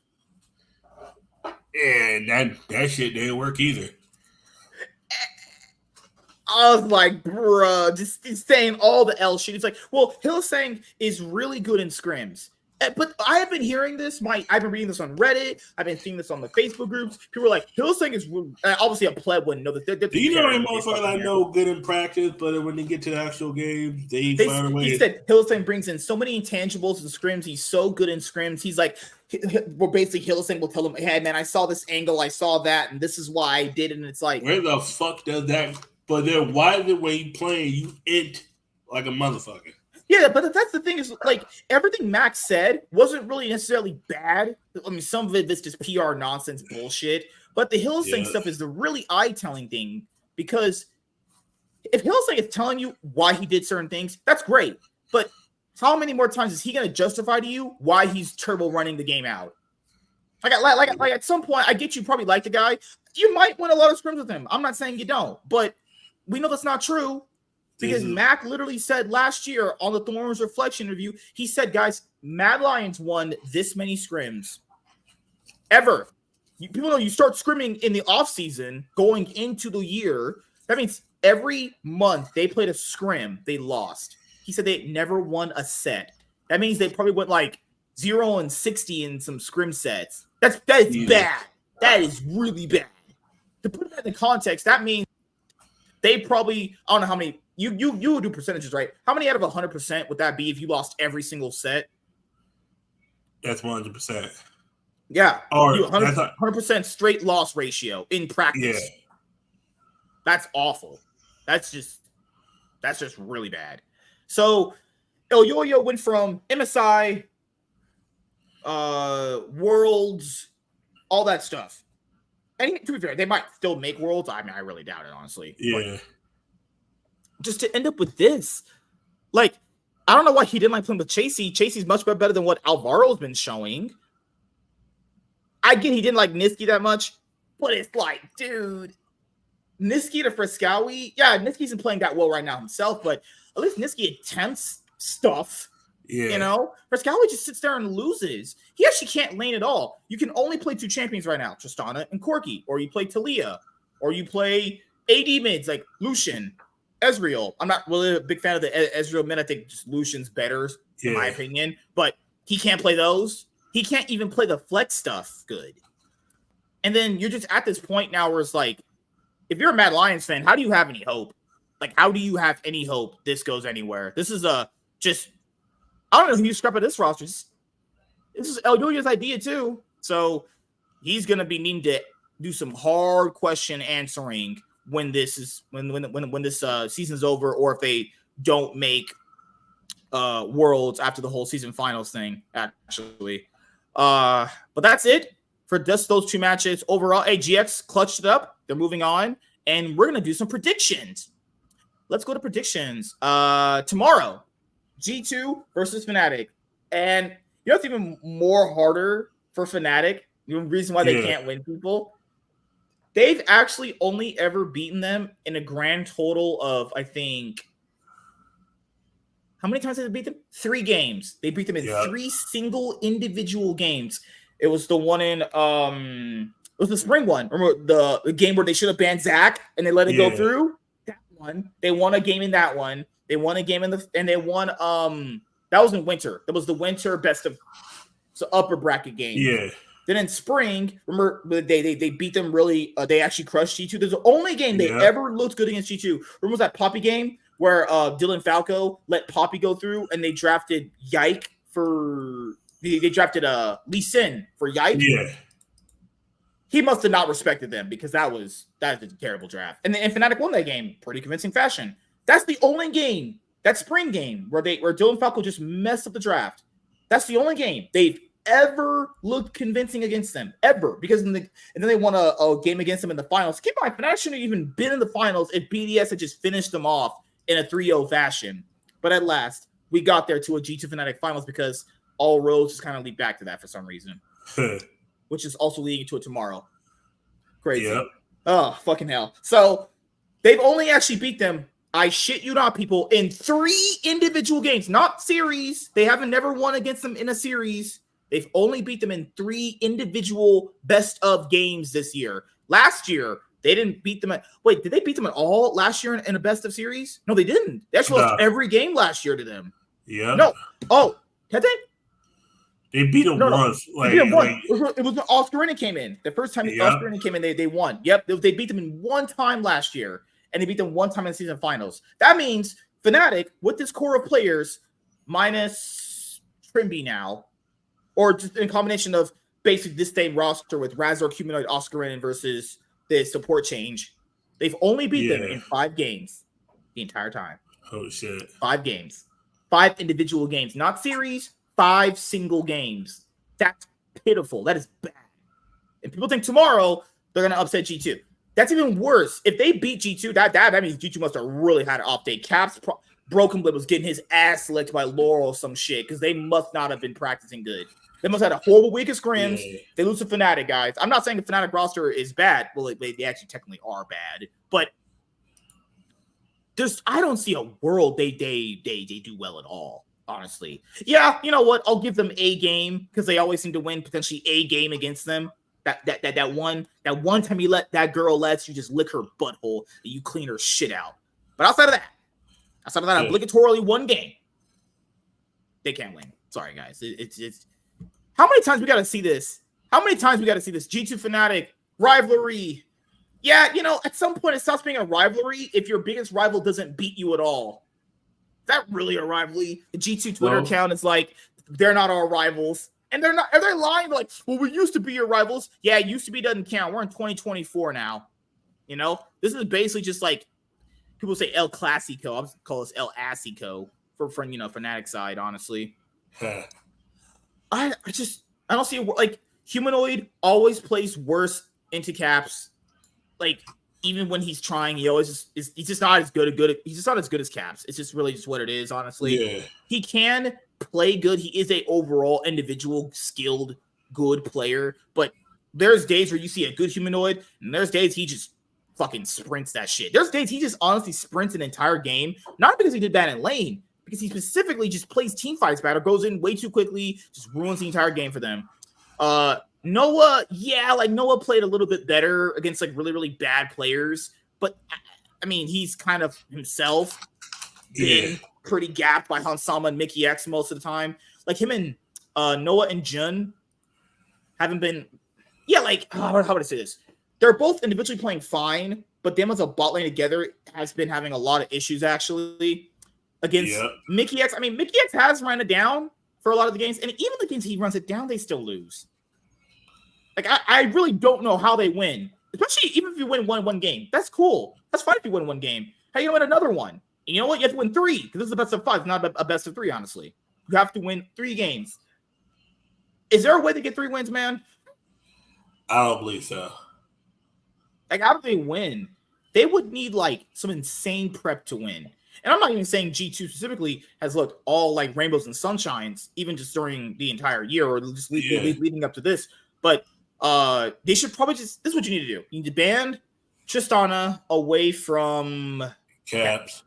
And that shit didn't work either. I was like, bruh, just saying all the L shit. It's like, well, Hylissang is really good in scrims. But I have been hearing this. I've been reading this on Reddit. I've been seeing this on the Facebook groups. People are like, Hylissang is obviously a pleb wouldn't know that. Do you know any motherfuckers I know good in practice, but when they get to the actual games, they find a way. He said Hylissang brings in so many intangibles in scrims. He's so good in scrims. He's like, well, basically, Hylissang will tell him, hey, man, I saw this angle. I saw that, and this is why I did it. And it's like, where the fuck does that? But then why the way you playing, you int like a motherfucker. Yeah, but that's the thing is, like, everything Max said wasn't really necessarily bad. I mean, some of it is just PR nonsense bullshit. But the Hylissang stuff is the really eye-telling thing. Because if Hylissang is telling you why he did certain things, that's great. But how many more times is he going to justify to you why he's turbo running the game out? Like at some point, I get you probably like the guy. You might win a lot of scrims with him. I'm not saying you don't. But we know that's not true. Because Mac literally said last year on the Thorns Reflection review, he said, guys, Mad Lions won this many scrims. Ever. People know you start scrimming in the offseason going into the year. That means every month they played a scrim, they lost. He said they never won a set. That means they probably went like 0-60 in some scrim sets. That is bad. That is really bad. To put that in context, that means they probably, I don't know how many, you would do percentages, right? How many out of 100% would that be if you lost every single set? That's 100%. Yeah. Or 100% straight loss ratio in practice. Yeah. That's awful. That's just really bad. So YuGiOh went from MSI, Worlds, all that stuff. And to be fair, they might still make Worlds. I mean, I really doubt it, honestly. Yeah. But just to end up with this, like, I don't know why he didn't like playing with Chasey. Chasey's much better than what Alvaro's been showing. I get he didn't like Niski that much, but it's like, dude, Niski to Frescowi. Yeah, Niski's been playing that well right now himself, but at least Niski attempts stuff. You know, Frescalli just sits there and loses. He actually can't lane at all. You can only play 2 champions right now, Tristana and Corki, or you play Talia, or you play AD mids like Lucian, Ezreal. I'm not really a big fan of the Ezreal mid. I think just Lucian's better, in my opinion. But he can't play those. He can't even play the flex stuff good. And then you're just at this point now where it's like, if you're a Mad Lions fan, how do you have any hope? Like, how do you have any hope this goes anywhere? This is I don't know who you scrap at this roster. This is El Yuya's idea too. So he's gonna be needing to do some hard question answering when this is when this season's over, or if they don't make Worlds after the whole season finals thing, actually. But that's it for just those 2 matches. Overall, GX clutched it up. They're moving on, and we're gonna do some predictions. Let's go to predictions. Tomorrow, G2 versus Fnatic. And you know what's even more harder for Fnatic? The reason why they can't win people? They've actually only ever beaten them in a grand total of, I think, how many times did they beat them? 3 games. They beat them in 3 single individual games. It was the one in it was the spring one. Remember the game where they should have banned Zach and they let it go through? That one. They won a game in that one. They won a game and they won that was in winter. That was the winter best of upper bracket game. Yeah. Then in spring, remember they beat them really they actually crushed G2. There's the only game they ever looked good against G2. Remember that Poppy game where Dylan Falco let Poppy go through and they drafted Yike for they drafted Lee Sin for Yike? Yeah. He must have not respected them because that is a terrible draft. And then Fnatic won that game pretty convincing fashion. That's the only game, that spring game, where Dylan Falco just messed up the draft. That's the only game they've ever looked convincing against them, ever. Because and then they won a game against them in the finals. Keep in mind, Fnatic shouldn't have even been in the finals if BDS had just finished them off in a 3-0 fashion. But at last, we got there to a G2 Fnatic finals because all roads just kind of lead back to that for some reason. Which is also leading to it tomorrow. Crazy. Yep. Oh, fucking hell. So, they've only actually beat them, I shit you not, people, in 3 individual games, not series. They haven't never won against them in a series. They've only beat them in 3 individual best of games this year. Last year, they didn't beat them wait, did they beat them at all last year in a best of series? No, they didn't. They actually lost every game last year to them. Yeah. No. Oh, had they? They beat them once. They beat them once. It was when Oscarina came in. The first time Oscarina came in, they won. Yep, they beat them in 1 time last year, and they beat them 1 time in the season finals. That means Fnatic, with this core of players, minus Trimby now, or just in combination of basically this same roster with Razor, Humanoid, Oscarina versus the support change, they've only beat them in 5 games the entire time. Oh, shit. 5 games. 5 individual games. Not series, 5 single games. That's pitiful. That is bad. And people think tomorrow they're going to upset G2. That's even worse. If they beat G2, that means G2 must have really had an off day. Caps Broken Blade was getting his ass licked by Laurel or some shit because they must not have been practicing good. They must have had a horrible week of scrims. Yeah. They lose to Fnatic, guys. I'm not saying the Fnatic roster is bad. Well, they actually technically are bad. But I don't see a world they do well at all, honestly. Yeah, you know what? I'll give them a game because they always seem to win potentially a game against them. That one time you let that girl lets you just lick her butthole and you clean her shit out. But outside of that, obligatorily 1 game, they can't win. Sorry, guys. It's how many times we got to see this? G2 Fnatic rivalry. Yeah, you know, at some point it stops being a rivalry if your biggest rival doesn't beat you at all. Is that really a rivalry? The G2 Twitter account is like, they're not our rivals. And they're not. Are they lying? They're like, well, we used to be your rivals. Yeah, it used to be doesn't count. We're in 2024 now. You know, this is basically just like people say El Clasico. I'm just call this El Asico for Fnatic side. Honestly, I don't see like Humanoid always plays worse into Caps. Like even when he's trying, he's just not as good. He's just not as good as Caps. It's just really just what it is. Honestly, yeah. He can play good. He is a overall individual skilled good player, but there's days where you see a good Humanoid and there's days he just fucking sprints that shit. There's days he just honestly sprints an entire game, not because he did bad in lane, because he specifically just plays team fights bad or goes in way too quickly, just ruins the entire game for them. Noah, Noah played a little bit better against like really, really bad players, but I mean, he's kind of himself been pretty gapped by Hansama and Mickey X most of the time. Like him and Noah and Jun haven't been, how would I say this? They're both individually playing fine, but them as a bot lane together has been having a lot of issues actually against Mickey X. I mean, Mickey X has run it down for a lot of the games, and even the games he runs it down, they still lose. Like, I really don't know how they win, especially even if you win one game. That's cool. That's fine if you win one game. How you gonna win another one? And you know what? You have to win 3 because this is a best of 5, not a best of 3, honestly. You have to win 3 games. Is there a way to get 3 wins, man? I don't believe so. Like, how do they win? They would need, like, some insane prep to win. And I'm not even saying G2 specifically has looked all like rainbows and sunshines, even just during the entire year or just leading up to this. But they should probably just, this is what you need to do. You need to ban Tristana away from Caps.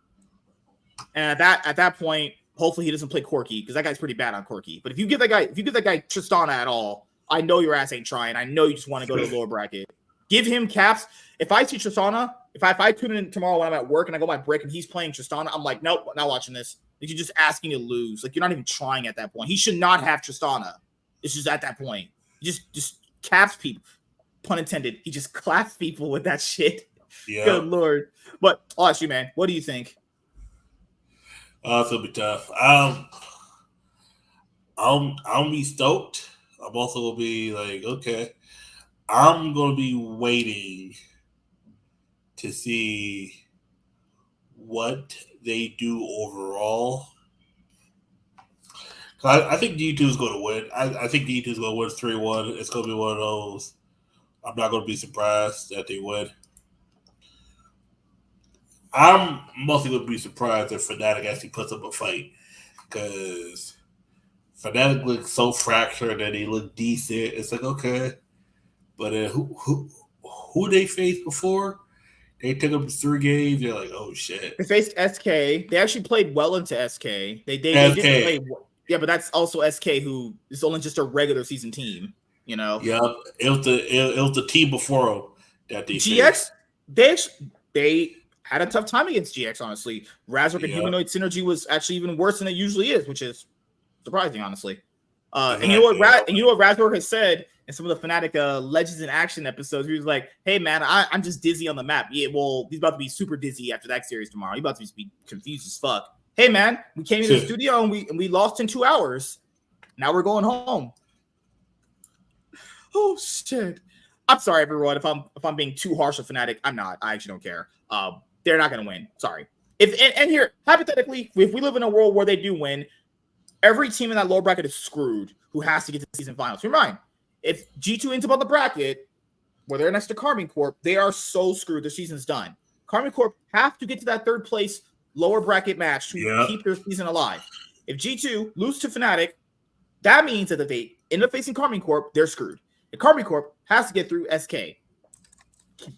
And at that point, hopefully he doesn't play Corki, because that guy's pretty bad on Corki. But if you give that guy Tristana at all, I know your ass ain't trying. I know you just want to go to the lower bracket. Give him Caps. If I see Tristana, if I tune in tomorrow when I'm at work and I go my break and he's playing Tristana, I'm like, nope, not watching this. Like, you're just asking to lose. Like, you're not even trying at that point. He should not have Tristana. It's just at that point. He just caps people. Pun intended. He just claps people with that shit. Yeah. Good Lord. But I'll ask you, man, what do you think? It's gonna be tough. I'll be stoked. I'm also gonna be like, okay. I'm gonna be waiting to see what they do overall. I think D2 is going to win. I think D2 is going to win 3-1. It's going to be one of those. I'm not going to be surprised that they win. I'm mostly going to be surprised if Fnatic actually puts up a fight, because Fnatic looks so fractured and they look decent. It's like, okay, but who they faced before? They took them 3 games. They're like, oh shit. They faced SK. They actually played well into SK. They didn't play. Yeah, but that's also SK, who is only just a regular season team. You know. Yeah, it was the team before them that they GX. They had a tough time against GX. Honestly, Razork and Humanoid synergy was actually even worse than it usually is, which is surprising, honestly. And you know what? And you know what Razork has said in some of the Fnatic Legends in Action episodes. He was like, "Hey man, I'm just dizzy on the map. Yeah, well, he's about to be super dizzy after that series tomorrow. He's about to be confused as fuck. Hey man, we came into the studio and we lost in 2 hours. Now we're going home. Oh shit! I'm sorry, everyone. If I'm being too harsh with Fnatic, I'm not. I actually don't care. They're not gonna win. Sorry. And here, hypothetically, if we live in a world where they do win, every team in that lower bracket is screwed. Who has to get to the season finals? Keep in mind, if G2 ends up on the bracket where they're next to Karmine Corp, they are so screwed. Their season's done. Karmine Corp have to get to that 3rd place lower bracket match to keep their season alive. If G2 lose to Fnatic, that means that if they end up facing Karmine Corp, they're screwed. And Karmine Corp has to get through SK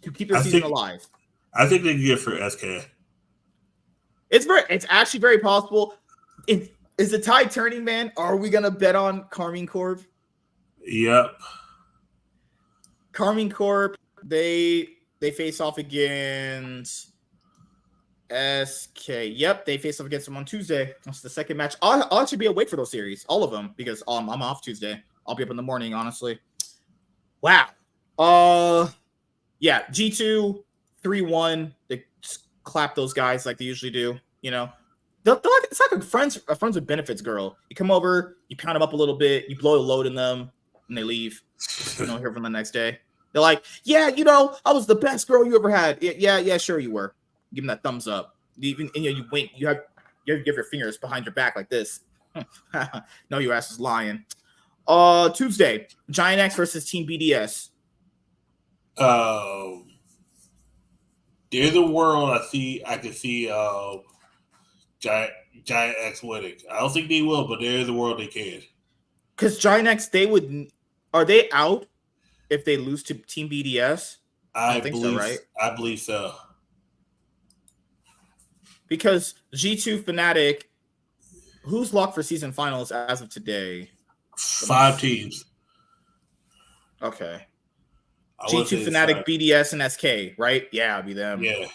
to keep their season alive. I think they can get through SK. It's actually very possible. Is the tide turning, man? Are we gonna bet on Karmine Corp? Yep. Karmine Corp, they face off against SK. Yep, they face off against them on Tuesday. That's the 2nd match. I'll actually be awake for those series, all of them, because I'm off Tuesday. I'll be up in the morning, honestly. Wow. Yeah, G2 3-1. They just clap those guys like they usually do. You know, it's like a friends with benefits girl. You come over, you pound them up a little bit, you blow a load in them, and they leave. You don't hear from them the next day. They're like, yeah, you know, I was the best girl you ever had. Yeah, sure you were. Give them that thumbs up. Even you wink. You give your fingers behind your back like this. No, your ass is lying. Tuesday, Giant X versus Team BDS. There's a world I can see Giant X winning. I don't think they will, but there is a world they can. Because Giant X, are they out if they lose to Team BDS? I think so, right? I believe so. Because G2 Fnatic Who's locked for season finals as of today? 5 teams. Okay. G2, Fnatic, BDS, and SK, right? Yeah, it'll be them. Yeah.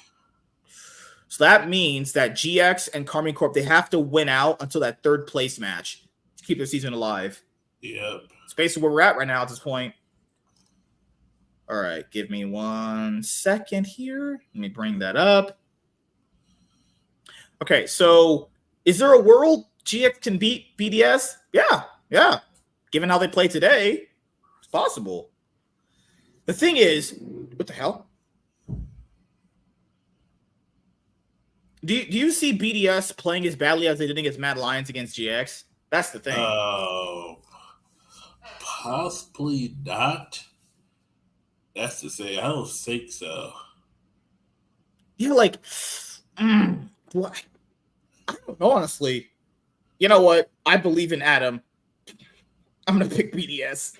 So that means that GX and Karmine Corp, they have to win out until that third place match to keep their season alive. Yep. It's basically where we're at right now at this point. All right, give me 1 second here. Let me bring that up. Okay, so is there a world GX can beat BDS? Yeah. Given how they play today, it's possible. The thing is, what the hell? Do you see BDS playing as badly as they did against Mad Lions against GX? That's the thing. Possibly not. That's to say, I don't think so. Yeah, like, what? I don't know, honestly. You know what? I believe in Adam. I'm going to pick BDS.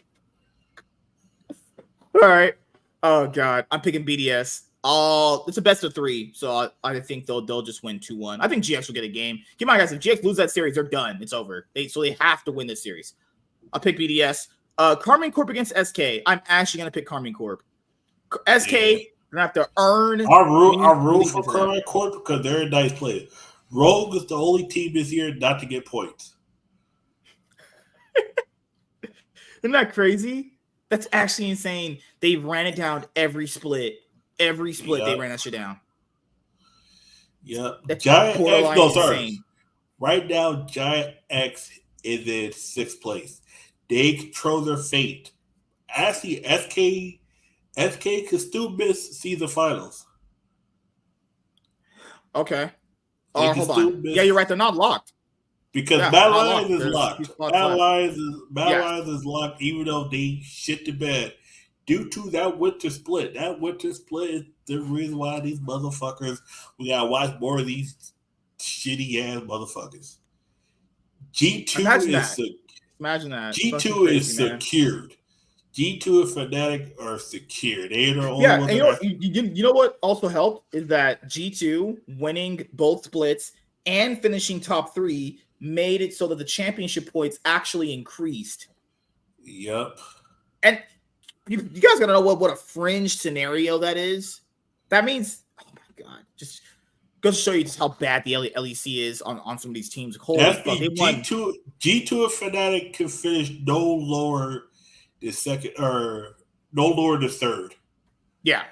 All right. Oh, God. I'm picking BDS. It's a best of 3, so I think they'll just win 2-1. I think GX will get a game. Keep in mind, guys, if GX lose that series, they're done. It's over. So they have to win this series. I'll pick BDS. Karmine Corp against SK. I'm actually going to pick Karmine Corp. SK, you're going to have to earn. Our rule for Karmine Corp because they're a nice player. Rogue is the only team this year not to get points. Isn't that crazy? That's actually insane. They ran it down every split. Every split, they ran that shit down. Yep. That's Giant X. No, sorry. Insane. Right now, Giant X is in 6th place. They control their fate. Actually, SK could still miss season finals. Okay. Hold on. Yeah, you're right. They're not locked. Because Mad Lions is locked. Mad Lions is locked, even though they shit the bed. Due to that winter split. That winter split is the reason why these motherfuckers, we gotta watch more of these shitty ass motherfuckers. Imagine that. G2 is secured. G2 and Fnatic are secure. They are only and you know what also helped is that G2 winning both splits and finishing top 3 made it so that the championship points actually increased. Yep. And you guys gotta know what a fringe scenario that is. That means, oh my god, just goes to show you just how bad the LEC is on some of these teams. Holy fuck, G2 and Fnatic can finish no lower than second or no lower than 3rd. Yeah.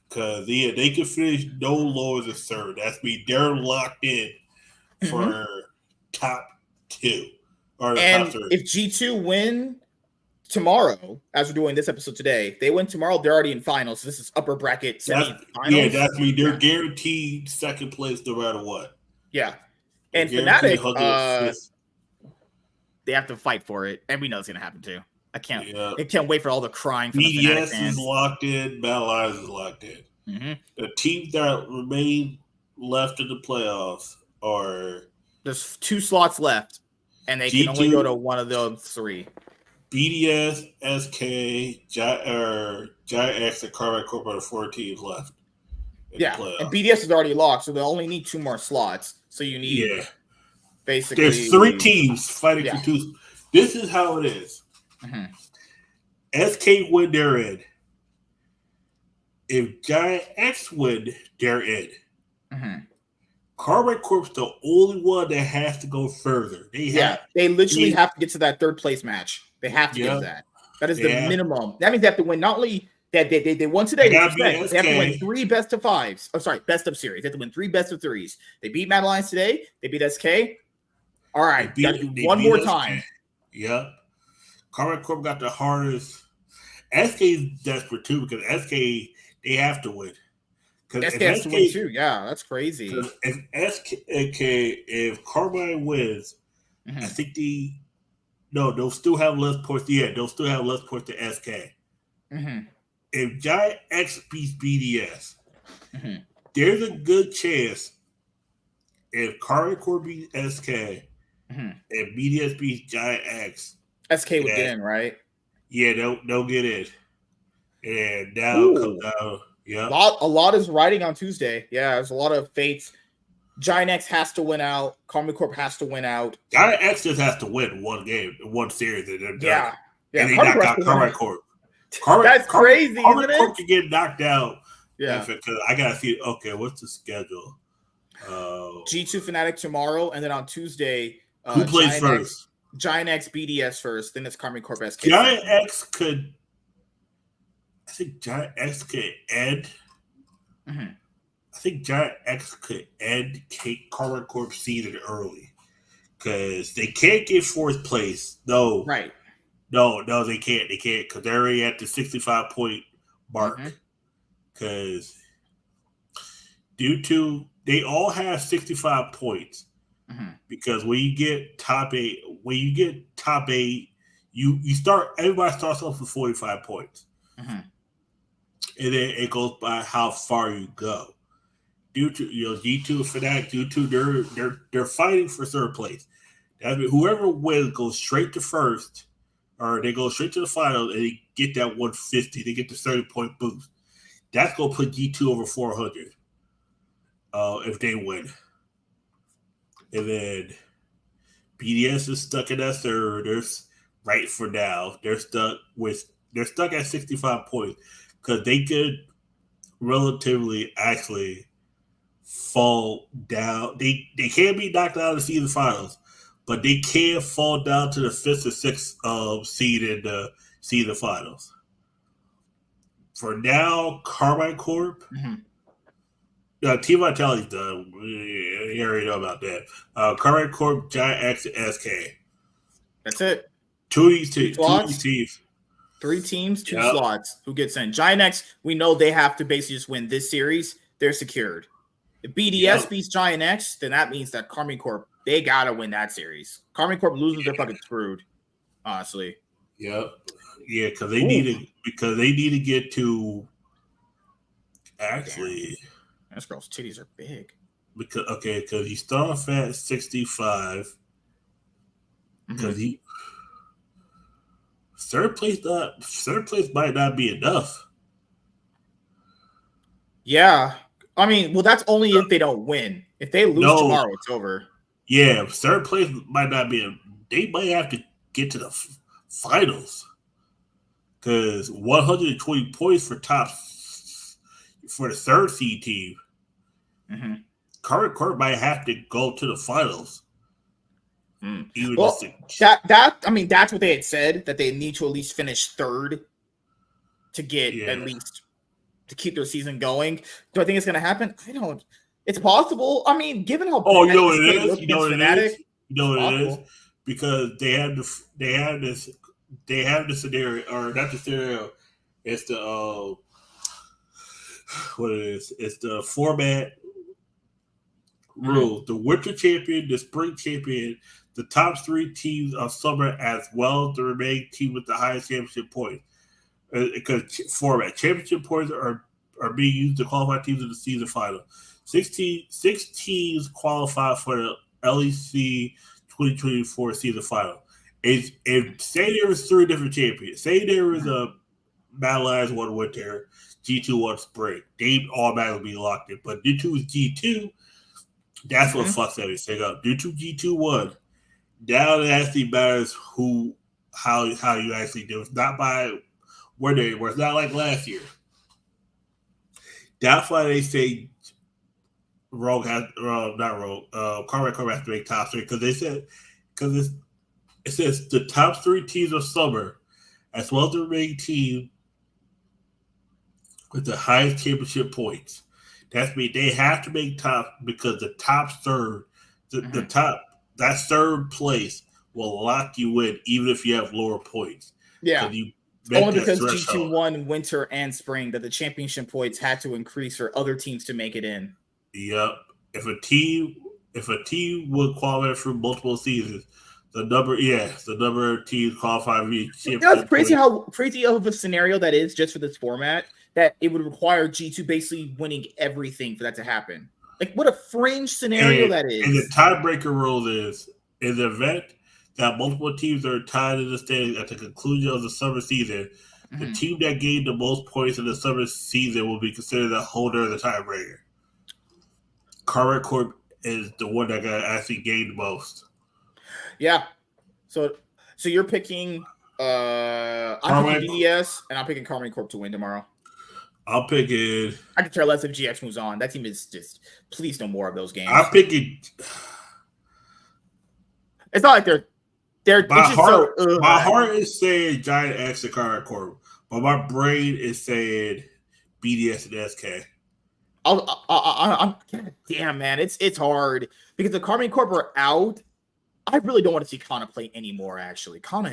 Because they can finish no lower than 3rd. That's mean they're locked in for top 2 or top 3. If G2 win tomorrow, as we're doing this episode today, they win tomorrow, they're already in finals. So this is upper bracket semi-finals. Yeah, that's mean they're guaranteed 2nd place no matter what. Yeah. And Fnatic, they have to fight for it. And we know it's going to happen too. I can't wait for all the crying from the Fnatic fans. BDS is locked in. Mad Lions is locked in. The teams that remain left in the playoffs are... There's 2 slots left. And they can only go to one of those 3. BDS, SK, Giant X, and Karmine Corp are the 4 teams left. Yeah, and BDS is already locked, so they only need 2 more slots. So you need basically... There's 3 teams fighting for 2. This is how it is. SK win, they're in. If Giant X win, they're in. Karmine Corp's the only one that has to go further. They literally have to get to that 3rd place match. They have to get to that. That is the minimum. That means they have to win not only that they won today, they have to win 3 best of 5s. Oh, sorry, best of series. They have to win 3 best of 3s. They beat Mad Lions today. They beat SK. All right, got to do one more time. Yep. Karmine Corp got the hardest. SK is desperate too because SK, they have to win. SK has to win too. Yeah, that's crazy. If Karmine wins, I think they'll still have less points. Yeah, they'll still have less points than SK. If Giant X beats BDS, there's a good chance if Karmine Corp beats SK and BDS beats Giant X, SK would get in, right? Yeah, they'll get in. And now come down. Yeah. A lot is riding on Tuesday. Yeah, there's a lot of fates Giant X has to win out. Karma Corp has to win out. Giant X just has to win one game, one series, and they're done. Yeah. And they knock out Karma Corp. That's crazy, isn't it? Corp can get knocked out. Yeah. Because I gotta see. Okay, what's the schedule? G2 Fnatic tomorrow, and then on Tuesday, who plays first? Giant X BDS first. Then it's Karma Corp SK. Giant X could. I think Giant X could end. Mm-hmm. I think Giant X could end Karma Corp season early because they can't get fourth place. No, right? No, they can't. They can't because they're already at the 65-point mark. Because due to they all have 65 points. Because when you get top eight, you start. Everybody starts off with 45 points, and then it goes by how far you go. Due to G2 Fnatic, due to they're fighting for third place. That means whoever wins goes straight to first, or they go straight to the finals and they get that 150. They get the 30-point boost. That's gonna put G2 over 400 if they win. And then BDS is stuck in that third. They're right for now. They're stuck at 65 points because they could relatively actually fall down. They can't be knocked out of the season finals, but they can fall down to the 5th or 6th seed in the season finals. For now, Carbine Corp. Team Vitality's done. You already know about that. Carbine Corp, Giant X, and SK. That's it. Two of these teams. 3 teams, 2 slots. Who gets in? Giant X, we know they have to basically just win this series. They're secured. If BDS beats Giant X, then that means that Karmine Corp, they gotta win that series. Karmine Corp loses, they're fucking screwed. Honestly. Yep. Yeah, because they need to get to actually. Damn. This girl's titties are big. Because you start off at 65. Because he third place might not be enough. Yeah. I mean, well, that's only if they don't win. If they lose tomorrow, it's over. Yeah, third place might not be. They might have to get to the finals because 120 points for the third seed team. Current Court might have to go to the finals. Well, that's what they had said, that they need to at least finish third to get at least to keep their season going. Do I think it's going to happen? I don't. It's possible. I mean, given how you know what it is. You know what it is because they have the scenario, or not the scenario. It's the what it is. It's the format rule. The winter champion, the spring champion, the top 3 teams of summer, as well as the remaining team with the highest championship points. Because format championship points are being used to qualify teams in the season final. 6 teams qualify for the LEC 2024 season final. If say there was 3 different champions, say there was a Battle Lines 1 winter, G2 1 spring, they automatically be locked in. But due to G2, that's what fucks everything up. Due to G2 1, now it actually matters how you actually do. It's not by where they were. It's not like last year. That's why they say Carmine Corp has to make top 3 because it says the top 3 teams of summer, as well as the remaining team with the highest championship points. That means they have to make top because the top third, that third place will lock you in even if you have lower points. Yeah. Only because G2 won winter and spring that the championship points had to increase for other teams to make it in. Yep. If a team would qualify for multiple seasons, the number of teams qualify for each championship. You know, it's crazy how crazy of a scenario that is just for this format, that it would require G2 basically winning everything for that to happen. Like, what a fringe scenario that is. And the tiebreaker rule is, in the event that multiple teams are tied in the standings at the conclusion of the summer season, the team that gained the most points in the summer season will be considered the holder of the tiebreaker. Karma Corp is the one that got actually gained the most. Yeah. So you're picking I'm picking BDS and I'm picking Karmine Corp to win tomorrow. I'm picking. I could care less if GX moves on. That team is just please no more of those games. I'm picking. It's not like they're my heart is saying Giant X and Karmine Corp, but my brain is saying BDS and SK. I'm damn man, it's hard because the Karmine Corp are out. I really don't want to see Kana play anymore. Actually, Kana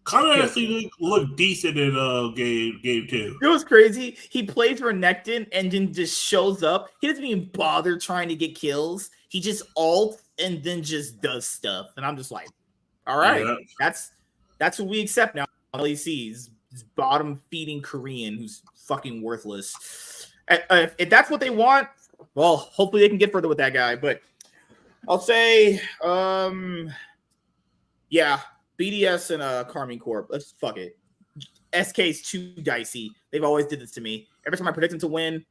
actually looked decent in game 2. It was crazy. He plays for Nectin and then just shows up. He doesn't even bother trying to get kills. He just ult and then just does stuff. And I'm just like, all right, that's what we accept now. LEC's bottom feeding Korean who's fucking worthless. If that's what they want, well, hopefully they can get further with that guy. But I'll say, yeah, BDS and Karmine Corp. Let's fuck it. SK's too dicey. They've always did this to me. Every time I predict them to win,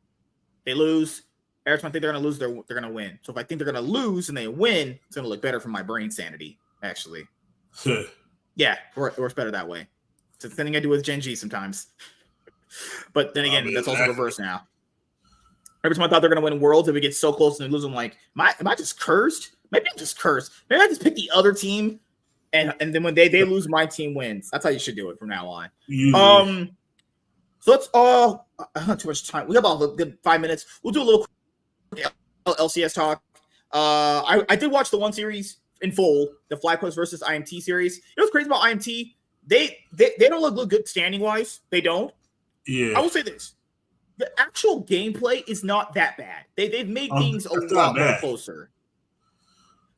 they lose. Every time I think they're going to lose, they're going to win. So if I think they're going to lose and they win, it's going to look better for my brain sanity, actually. Yeah, it works better that way. It's a thing I do with Gen G sometimes. But then again, that's also reverse now. Every time I thought they're going to win Worlds, if we get so close and they lose, I'm like, am I just cursed? Maybe I'm just cursed. Maybe I just pick the other team, and then when they lose, my team wins. That's how you should do it from now on. So let's I don't have too much time. We have about a good 5 minutes. We'll do a little LCS talk. I did watch the one series in full, the FlyQuest versus IMT series. You know what's crazy about IMT? They don't look good standing wise. They don't. Yeah. I will say this. The actual gameplay is not that bad. They've made things a lot more closer.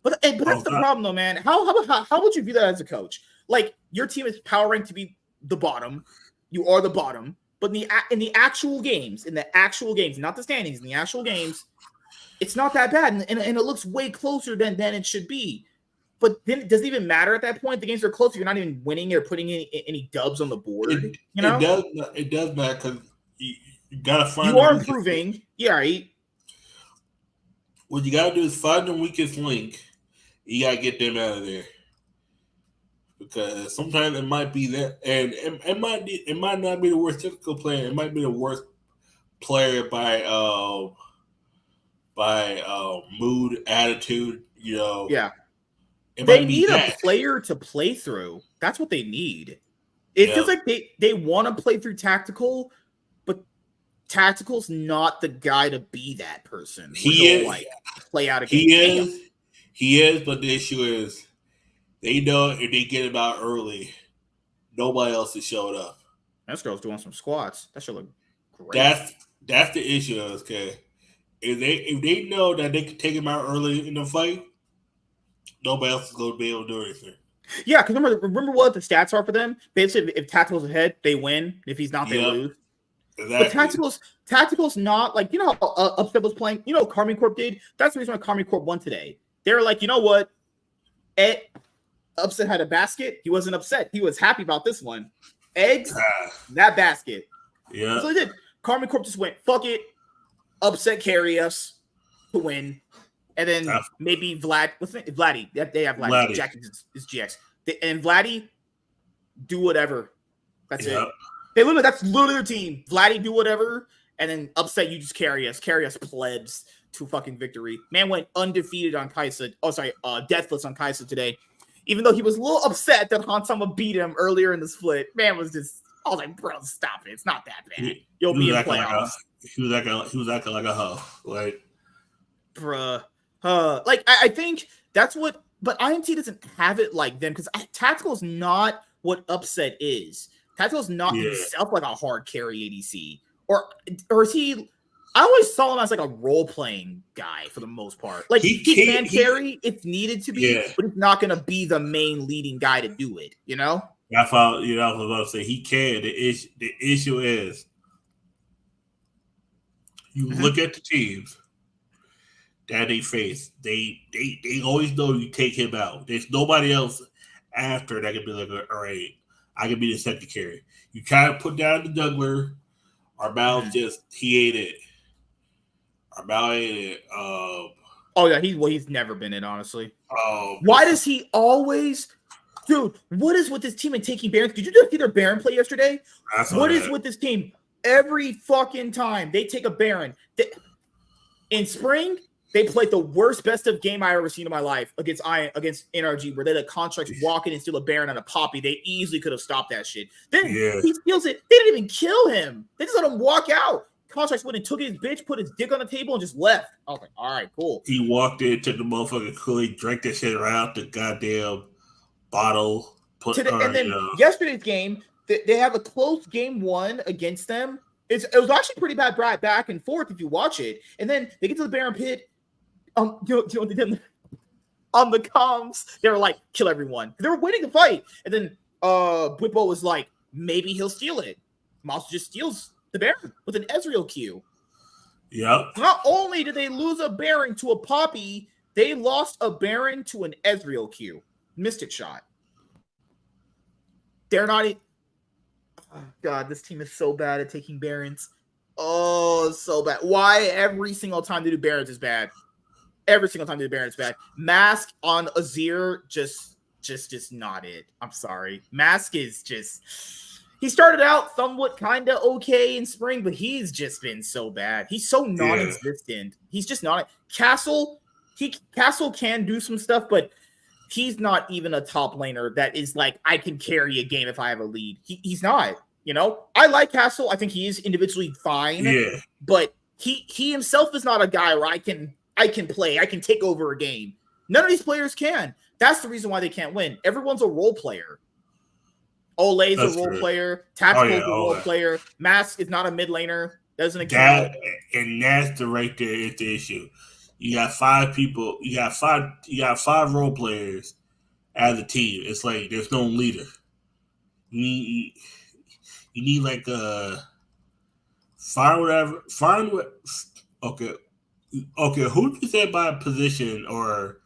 But that's the problem, though, man. How would you view that as a coach? Like, your team is powering to be the bottom. You are the bottom. But in the actual games, not the standings, in the actual games, it's not that bad, and it looks way closer than it should be. But then it doesn't even matter at that point. The games are closer. You're not even winning or putting any dubs on the board. It does matter because you gotta find. You are improving. Yeah, right. What you gotta do is find the weakest link. You gotta get them out of there. Because sometimes it might be that, and it might not be the worst technical player. It might be the worst player by mood, attitude. Yeah. They need a player to play through. That's what they need. It feels like they want to play through tactical, but tactical's not the guy to be that person. He is like play out a game. He is, but the issue is. They know if they get him out early, nobody else is showing up. This girl's doing some squats. That should look great. That's the issue, okay? If they know that they can take him out early in the fight, nobody else is going to be able to do anything. Yeah, because remember what the stats are for them? Basically, if Tactical's ahead, they win. If he's not, they lose. Exactly. But Tactical's not like, how Upset was playing. Karmine Corp did? That's the reason why Karmine Corp won today. They were like, you know what? Upset had a basket. He wasn't upset. He was happy about this one. Eggs, that basket. Yeah. So they did. Karmine Corp just went, fuck it. Upset carry us to win. And then maybe Vlad. What's the name? Vladdy. They have Vladdy. Jack is GX. And Vladdy, do whatever. That's it. That's literally their team. Vladdy, do whatever. And then Upset, you just carry us. Carry us plebs to fucking victory. Man went undefeated on Kaisa. Deathless on Kaisa today. Even though he was a little upset that Hansama beat him earlier in the split, man was just. I was like, bro, stop it. It's not that bad. You'll be in playoffs. He was acting like a hoe. Like, bruh. I think that's what. But IMT doesn't have it like them because Tactical is not what Upset is. Tactical is not himself like a hard carry ADC. Or is he? I always saw him as like a role-playing guy for the most part. Like he can carry if needed to be, but he's not going to be the main leading guy to do it. I thought I was about to say he can. The issue is you look at the teams that they face. They always know you take him out. There's nobody else after that can be like, all right, I can be the second carry. You try to put down the juggler. Our Mal he ate it. Our Mal ate it. Oh yeah, he's never been in, honestly. Oh, why does he always, dude? What is with this team and taking Barons? Did you just see their Baron play yesterday? What is with this team? Every fucking time they take a Baron, in spring they played the worst best of game I ever seen in my life against NRG, where they let Contracts walk in and steal a Baron on a Poppy. They easily could have stopped that shit. Then he steals it. They didn't even kill him. They just let him walk out. Contracts went and took his bitch, put his dick on the table, and just left. I was like, all right, cool. He walked in, took the motherfucking Kool-Aid, drank that shit right out the goddamn bottle. And then yesterday's game, they have a close game 1 against them. It was actually pretty bad back and forth if you watch it. And then they get to the Baron pit. You know what they did? On the comms, they were like, kill everyone. They were waiting to fight. And then Whippo was like, maybe he'll steal it. Mouse just steals the Baron with an Ezreal Q. Yep. Not only did they lose a Baron to a Poppy, they lost a Baron to an Ezreal Q. Mystic shot. They're not... Oh, God, this team is so bad at taking Barons. Oh, so bad. Why every single time they do Barons is bad? Every single time they do Barons is bad. Mask on Azir, just not it. I'm sorry. Mask is just... He started out somewhat kind of okay in spring, but he's just been so bad. He's so non-existent. He's just not... Castle can do some stuff, but he's not even a top laner that is like, I can carry a game if I have a lead. He's not, you know? I like Castle. I think he is individually fine. Yeah. But he himself is not a guy where I can play. I can take over a game. None of these players can. That's the reason why they can't win. Everyone's a role player. Ole's a role player. Tactical's a role player. Mask is not a mid laner. Doesn't account. And that's right there is the issue. You got 5 people. You got five role players as a team. It's like there's no leader. You need like find what. Okay. Who do you say by position or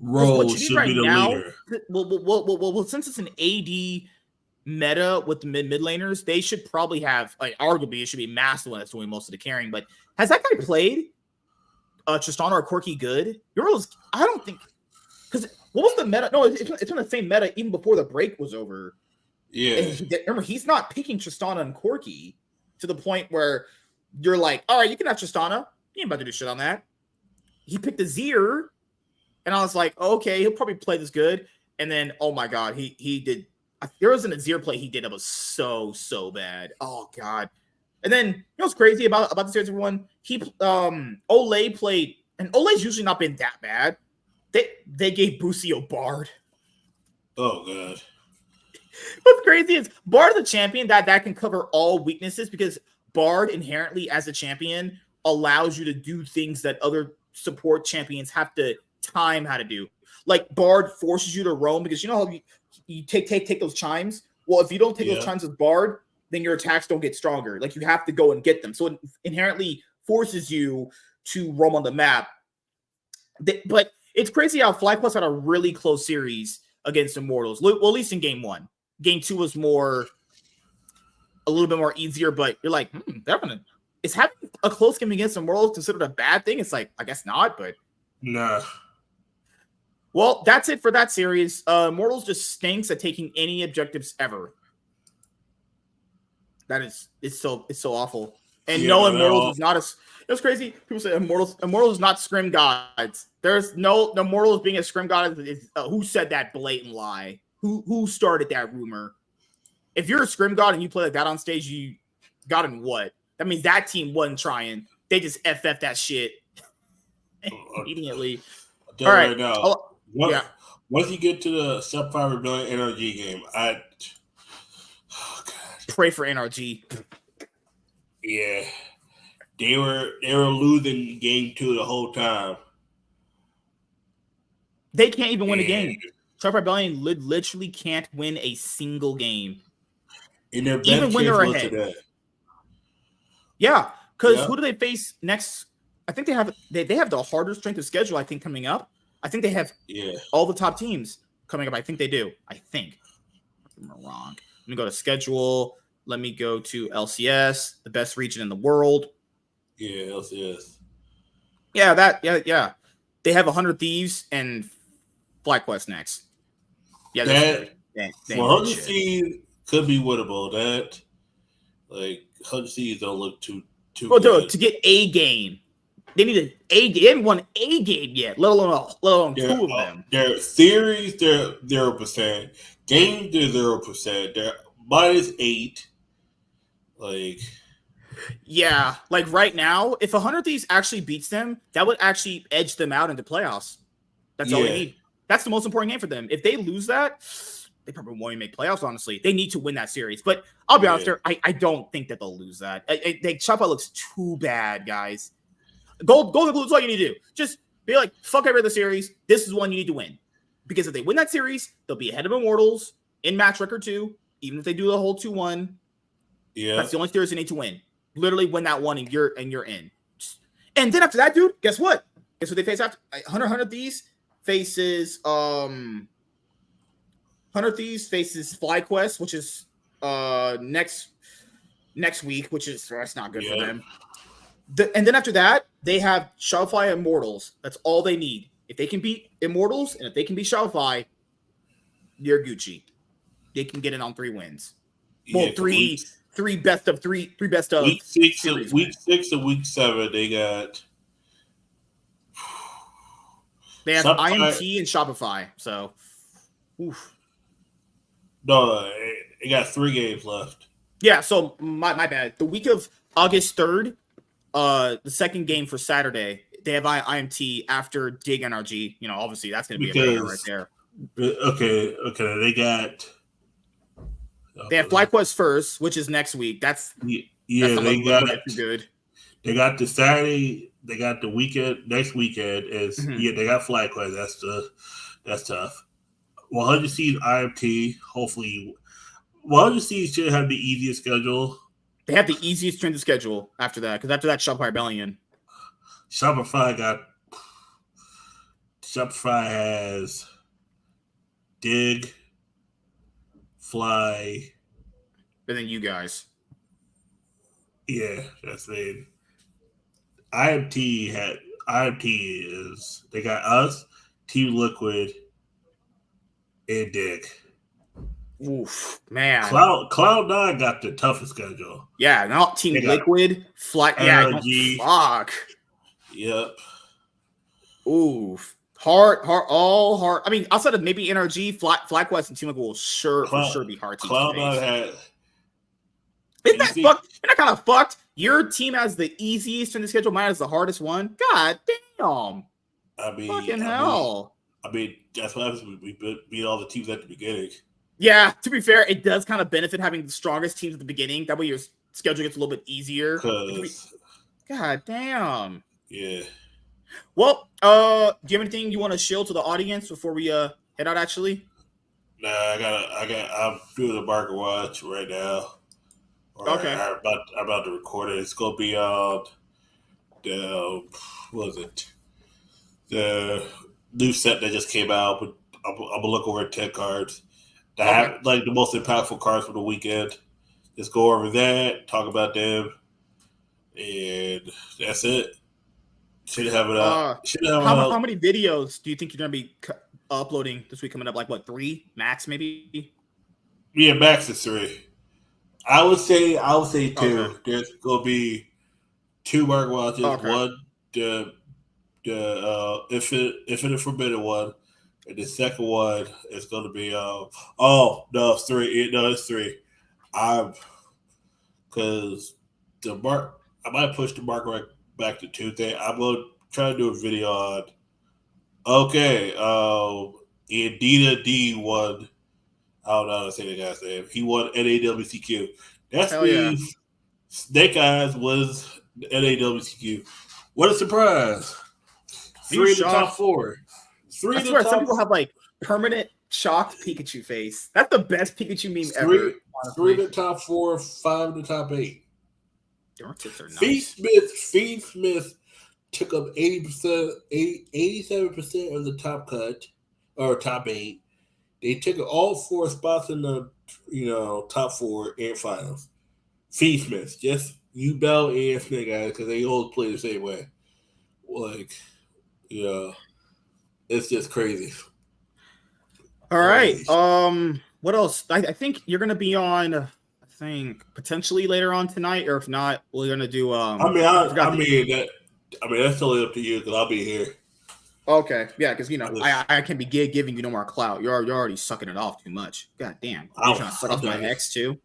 role should be the leader? Well, since it's an AD meta with the mid laners, they should probably have, like, arguably it should be Master that's doing most of the carrying. But has that guy played Tristana or Corki good? I don't think, because what was the meta? No, it's on the same meta even before the break was over. Yeah, remember, he's not picking Tristana and Corki to the point where you're like, all right, you can have Tristana. You ain't about to do shit on that. He picked Azir, and I was like, okay, he'll probably play this good. And then, oh my God, he did. There was an Azir play he did that was so bad. Oh God. And then, you know what's crazy about the series, everyone? Ole played, and Ole's usually not been that bad. They gave Busio Bard. Oh God. What's crazy is Bard the champion that can cover all weaknesses, because Bard inherently as a champion allows you to do things that other support champions have to time how to do. Like Bard forces you to roam, because you know how you take those chimes? Well, if you don't take those chimes with Bard, then your attacks don't get stronger. Like, you have to go and get them. So it inherently forces you to roam on the map. But it's crazy how FlyQuest had a really close series against Immortals. Well, at least in game 1. Game 2 was a little bit more easier, but you're like, is having a close game against Immortals considered a bad thing? It's like, I guess not, but nah. Well, that's it for that series. Immortals just stinks at taking any objectives ever. It's so awful. And no, Immortals is not as... It's crazy. People say Immortals is not scrim gods. There's no Immortals being a scrim god. Who said that blatant lie? Who started that rumor? If you're a scrim god and you play like that on stage, you got in what? That means that team wasn't trying. They just FF that shit immediately. All right. Right now. Once you get to the sub-5 rebellion NRG game, pray for NRG. Yeah, they were losing game 2 the whole time. They can't even win a game. Sub-5 rebellion literally can't win a single game, even when they're ahead. Today. Yeah, because who do they face next? I think they have the harder strength of schedule, I think, coming up. I think they have all the top teams coming up. I think they do. I think. I'm wrong. Let me go to schedule. Let me go to LCS, the best region in the world. Yeah, LCS. Yeah. They have 100 Thieves and FlyQuest next. Yeah, that they for 100 Thieves could be winnable. That 100 Thieves don't look too good. To get a game, they need they haven't won a game yet, let alone two of them. Their theories, they're 0%. Games, they're 0%. They're -8. Yeah, like right now, if 100 Thieves actually beats them, that would actually edge them out into playoffs. That's all they need. That's the most important game for them. If they lose that, they probably won't even make playoffs, honestly. They need to win that series. But I'll be honest, I don't think that they'll lose that. Shopify looks too bad, guys. Golden Glue is all you need to do. Just be like, fuck every other series. This is one you need to win. Because if they win that series, they'll be ahead of Immortals in match record 2, even if they do the whole 2-1. Yeah. That's the only series they need to win. Literally win that one and you're in. And then after that, dude, guess what? Guess what they face after? 100 Thieves faces 100 Thieves faces FlyQuest, which is next week, which is that's not good for them. And then after that, they have Shopify Immortals. That's all they need. If they can beat Immortals and if they can beat Shopify, you're Gucci. They can get in on 3 wins. Well, three best of week 6 and week 7 they have IMT and Shopify. So oof. No, they got 3 games left. Yeah, so my bad. The week of August 3rd, the second game for Saturday, they have IMT after Dig NRG. You know, obviously that's going to be a banger right there. Okay. They have FlyQuest first, which is next week. That's they got good. They got the Saturday. They got the weekend. Next weekend is they got FlyQuest. That's tough. 100 Seeds IMT. Hopefully, 100 Seeds should have the easiest schedule. They have the easiest strength of schedule after that, because after that, Shopify Rebellion. Shopify has Dig, Fly, and then you guys. Yeah, that's it. IMT is they got us, Team Liquid, and Dig. Oof, man. Cloud9 got the toughest schedule. Yeah, not Team Liquid, Fly. NRG. Fuck. Yep. Oof. Hard. I mean, outside of maybe NRG, FlyQuest and Team Liquid will for sure be hard teams. Cloud9 had. Isn't that fucked? Isn't that kind of fucked? Your team has the easiest in the schedule, mine has the hardest one. God damn. Fucking hell. That's what happens when we beat all the teams at the beginning. Yeah, to be fair, it does kind of benefit having the strongest teams at the beginning. That way your schedule gets a little bit easier. God damn. Yeah. Well, do you have anything you want to shield to the audience before we head out, actually? Nah, I'm doing the market watch right now. Okay. I'm about to record it. It's gonna be the new set that just came out. But I'm gonna look over 10 cards that have like the most impactful cards for the weekend. Just go over that, talk about them, and that's it. Should have it up. How many videos do you think you're gonna be uploading this week coming up? Like what, 3 max maybe? Yeah, max is 3. I would say 2. Okay. There's gonna be 2 mark watches. Okay. One the Infinite Forbidden one, and the second one is gonna be it's 3. No, it's 3. Because I might push the mark right back to Tuesday. I'm gonna try to do a video on Indita D won. I don't know how to say the guy's name. He won NAWCQ. That's me. Yeah. Snake Eyes was NAWCQ. What a surprise. 3 in the top 4. 3 I swear, some people have like permanent shocked Pikachu face. That's the best Pikachu meme ever. 3 in the top 4, 5 in the top 8. Your tips are nice. Fiend Smith took up 87% of the top cut or top 8. They took all 4 spots in the top 4 and finals. Fiend Smith, just you Bell and Snake Eyes because they all play the same way. Like, yeah, it's just crazy. All right. What else? I think you're gonna be on. I think potentially later on tonight, or if not, we're gonna do. I mean, that's totally up to you because I'll be here. Okay, yeah, because I can't be giving you no more clout. You're already sucking it off too much. God damn, you're trying to suck off my ex too.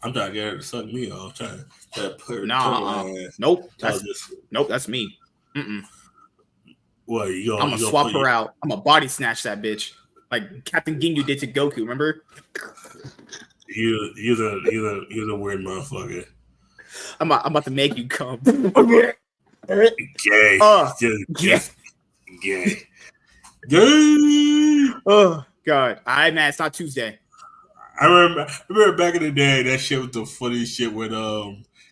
I'm trying to get her to suck me off. Trying to put her nope, that's me. What I'm gonna swap her out. I'm gonna body snatch that bitch like Captain Ginyu did to Goku. Remember? You're the weird motherfucker. I'm about to make you come. Gay. Gay. Gay. Oh God. All right, man. It's not Tuesday. I remember back in the day that shit was the funniest shit when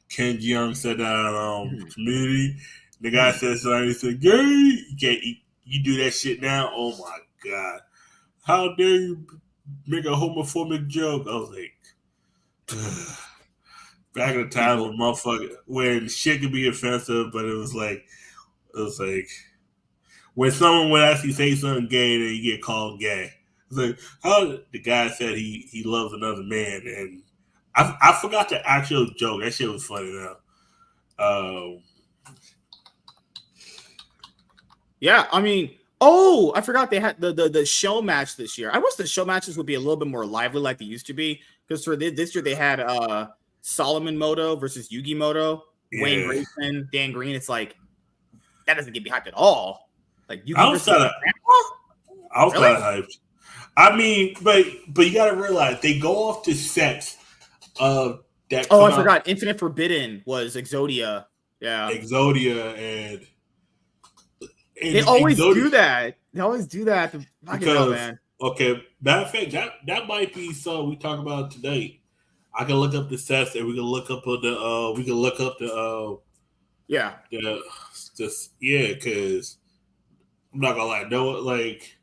Ken Jeong said that on Community. The guy said something. He said, "Gay, you do that shit now? Oh my God! How dare you make a homophobic joke?" I was like, back in the time when motherfucker when shit could be offensive, but it was like when someone would actually say something gay, then you get called gay. It's like how the guy said he loves another man, and I forgot the actual joke. That shit was funny though. Yeah, I mean, I forgot they had the show match this year. I wish the show matches would be a little bit more lively like they used to be, because for this year they had Solomon Moto versus Yugi Moto, Wayne Grayson, Dan Green. It's like that doesn't get me hyped at all. Like Yugi I was kind of hyped. I mean, but you got to realize they go off to sets of that. Oh, I forgot. Infinite Forbidden was Exodia. Yeah, Exodia and they always do that. They always do that. Man. Okay, matter of fact, that might be something we talk about today. I can look up the sets and we can look up because I'm not gonna lie, no, like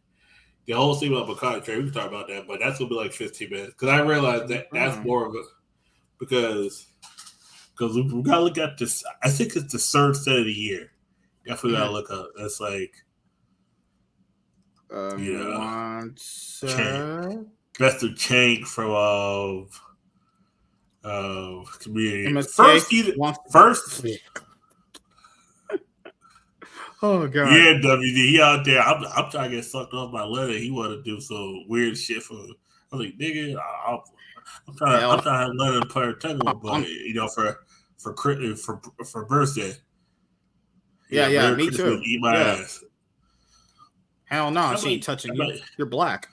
the whole thing about Bacardi trade, we can talk about that, but that's gonna be like 15 minutes because I realized that's more of a because we gotta look at this. I think it's the third set of the year. That's what we gotta look up. That's like that's the change from Community. First. Oh God. Yeah, WD, he out there. I'm trying to get sucked off by Leonard. He want to do some weird shit for. I was like, nigga, I'm trying to have Leonard play technical, but for birthday. Yeah, me too. Eat my ass. Hell no, she ain't touching you. You're black.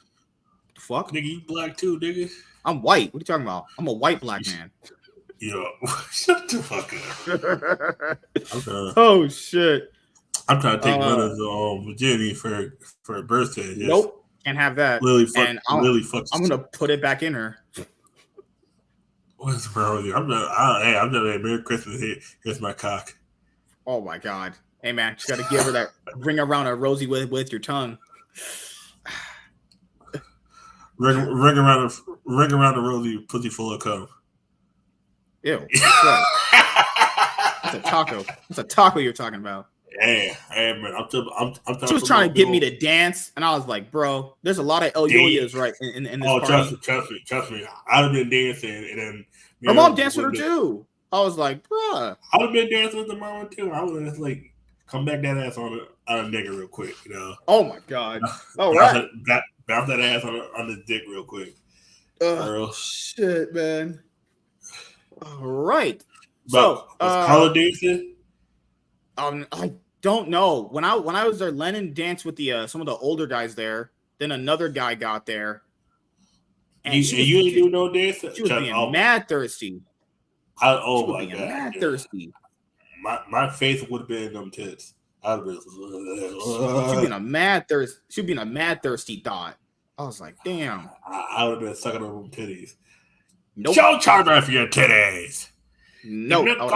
The fuck? Nigga, you black too, nigga. I'm white. What are you talking about? I'm a white black man. Yo, shut the fuck up. Oh shit. I'm trying to take Leonard's virginity for a birthday. Yes. Nope, can't have that. I'm gonna put it back in her. What's wrong with you? I'm just like, Merry Christmas. Here's my cock. Oh my God. Hey man, you gotta give her that ring around a rosy with your tongue. Ring around the rosy pussy full of cum. Ew. That's a taco. That's a taco you're talking about. Hey, man, I'm she was trying to get me to dance, and I was like, bro, there's a lot of El Yoyas right in this party. Trust me. I'd have been dancing, and then her mom danced with her too. I was like, bruh. I would have been dancing with the mama too. I would have like come back that ass on a nigga real quick, you know. Oh my God. All right. Bounce that ass on the dick real quick. Girl. Shit, man. All right. But color dancing? I don't know. When I was there, Lennon danced with the some of the older guys there. Then another guy got there. And you ain't do no dancing? She was being mad thirsty. Oh my God. Mad thirsty. My face would have been in them tits. I'd have been she'd been a mad thirsty. She'd been a mad thirsty thought. I was like, damn. I would have been sucking on them titties. Nope. Show charger for your titties. Nope. I would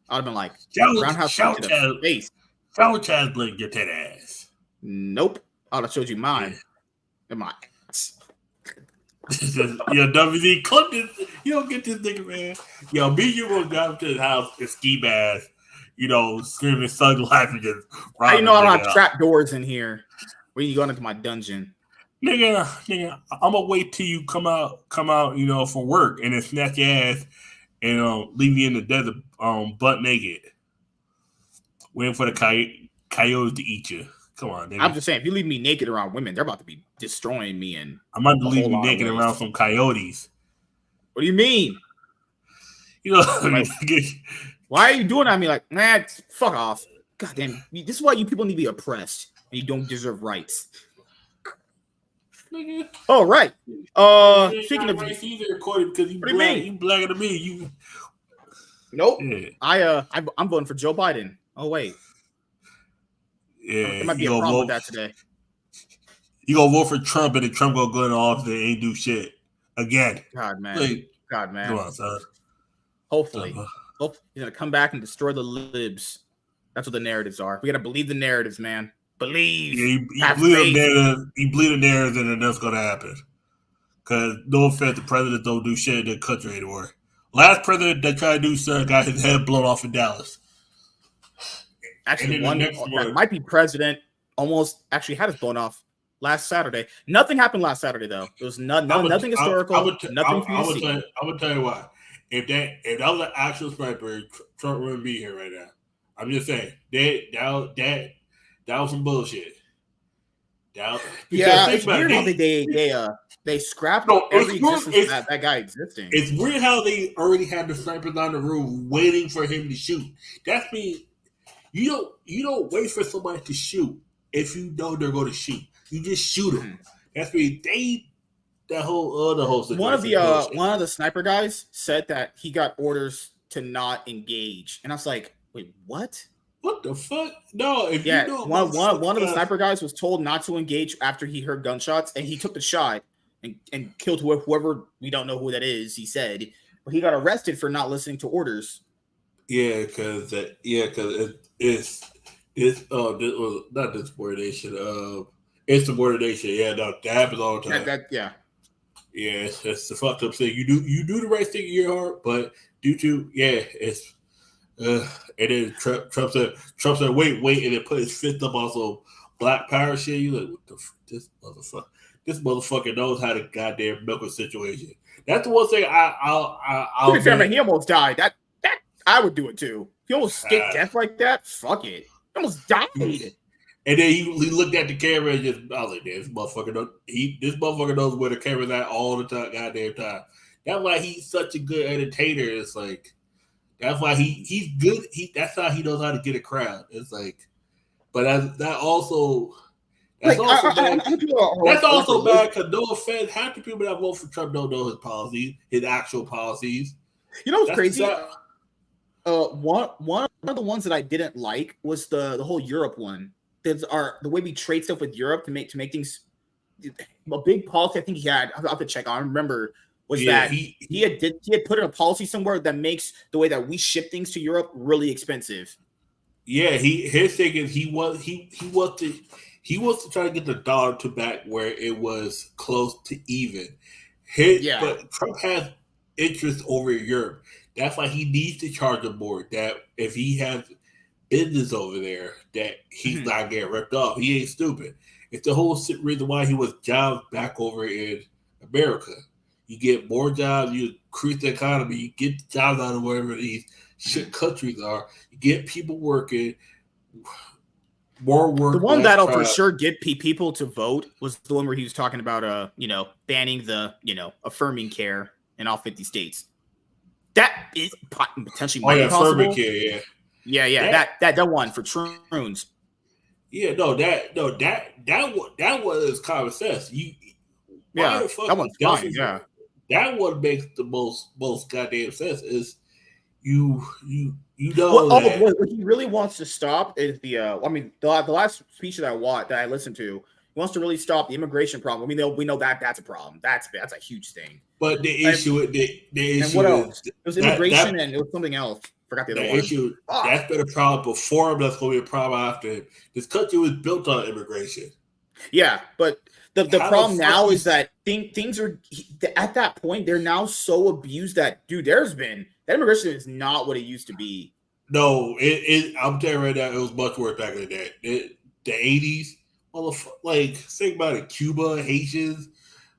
have been like, roundhouse to the face. Show Chaz blink your titties. Nope. I would have showed you mine. And my ass. Yo, WZ, clip this. You don't get this nigga, man. Yo, me, you gonna drive to his house and ski bass. screaming "Thug Life" and just I know I don't have trap doors in here. Where you going into my dungeon? Nigga, I'm gonna wait till you come out, for work and then snatch your ass and leave you in the desert, butt naked, waiting for the coyotes to eat you. Come on, nigga. I'm just saying, if you leave me naked around women, they're about to be destroying me. And I'm about to leave you naked around some coyotes. What do you mean? Like, why are you doing that? I mean, like, man, fuck off. God damn, this is why you people need to be oppressed and you don't deserve rights. Nigga. Oh, right. Speaking of race either, Cody, because you blacker than me. You. Nope. Yeah. I'm voting for Joe Biden. Oh wait. Yeah. There might be a problem with that today. You gonna vote for Trump and then Trump gonna go in office and ain't do shit again. God man. Come on, son. Hopefully. He's gonna come back and destroy the libs. That's what the narratives are. We gotta believe the narratives, man. Believe. Yeah, you believe the narrative, and then that's gonna happen. Because no offense, the president don't do shit in the country anymore. Last president that tried to do something got his head blown off in Dallas. Actually, one that might be president almost actually had his blown off last Saturday. Nothing happened last Saturday though. There was nothing historical. Nothing for you to see. I'm gonna tell you why. If that was an actual sniper, Trump wouldn't be here right now. I'm just saying that was some bullshit. Yeah, it's weird how they scrapped every existence that guy existing. It's weird how they already had the snipers on the roof waiting for him to shoot. That's me. You don't wait for somebody to shoot if you know they're going to shoot. You just shoot them. That's me. The whole situation. One of the sniper guys said that he got orders to not engage, and I was like, wait, what? What the fuck? No, one of the sniper guys was told not to engage after he heard gunshots, and he took the shot and killed whoever, we don't know who that is, he said. But he got arrested for not listening to orders. Yeah, because it's not insubordination. Insubordination. Yeah, no, that happens all the time. Yeah, it's the fucked up thing. You do the right thing in your heart, but due to it's. And then Trump said, wait, and then put his fist up on some black power shit. You like, what the this motherfucker knows how to goddamn milk a situation. That's the one thing I'll be fair, man, he almost died. That I would do it too. He almost escaped death like that. Fuck it. He almost died. And then he looked at the camera and I was like, this motherfucker knows where the camera's at all the time, goddamn time. That's why he's such a good entertainer. It's like, that's why he's good. That's how he knows how to get a crowd. It's like, but that's also bad. That's also bad because no offense, half the people that vote for Trump don't know his policies, his actual policies. You know what's crazy? One of the ones that I didn't like was the whole Europe one. The way we trade stuff with Europe to make things a big policy. I think he had. I'll have to check. I remember. That he had put in a policy somewhere that makes the way that we ship things to Europe really expensive. Yeah, his thing is he wants to try to get the dollar to back where it was close to even. But Trump has interest over Europe. That's why he needs to charge a board that if he has business over there, that he's not getting ripped off. He ain't stupid. It's the whole reason why he was jobs back over in America. You get more jobs, you increase the economy, you get jobs out of wherever these shit countries are, you get people working, more work. The one that'll for sure get people to vote was the one where he was talking about banning the affirming care in all 50 states. That is potentially possible. Affirming care, yeah. That one for Troons. Yeah, that was common sense. That one's fine. Yeah. That one makes the most goddamn sense is you know what he really wants to stop is the last speech that I listened to, he wants to really stop the immigration problem. I mean, we know that that's a problem. That's a huge thing. But the issue and what else? It was immigration and it was something else. Forgot the other one. Issue. That's been a problem before him. That's going to be a problem after him. This country was built on immigration. Yeah, but the problem now is that things are at that point. They're now so abused that that immigration is not what it used to be. No, I'm telling you right now, it was much worse back in the day. The 80s, like think about it, Cuba, Haitians,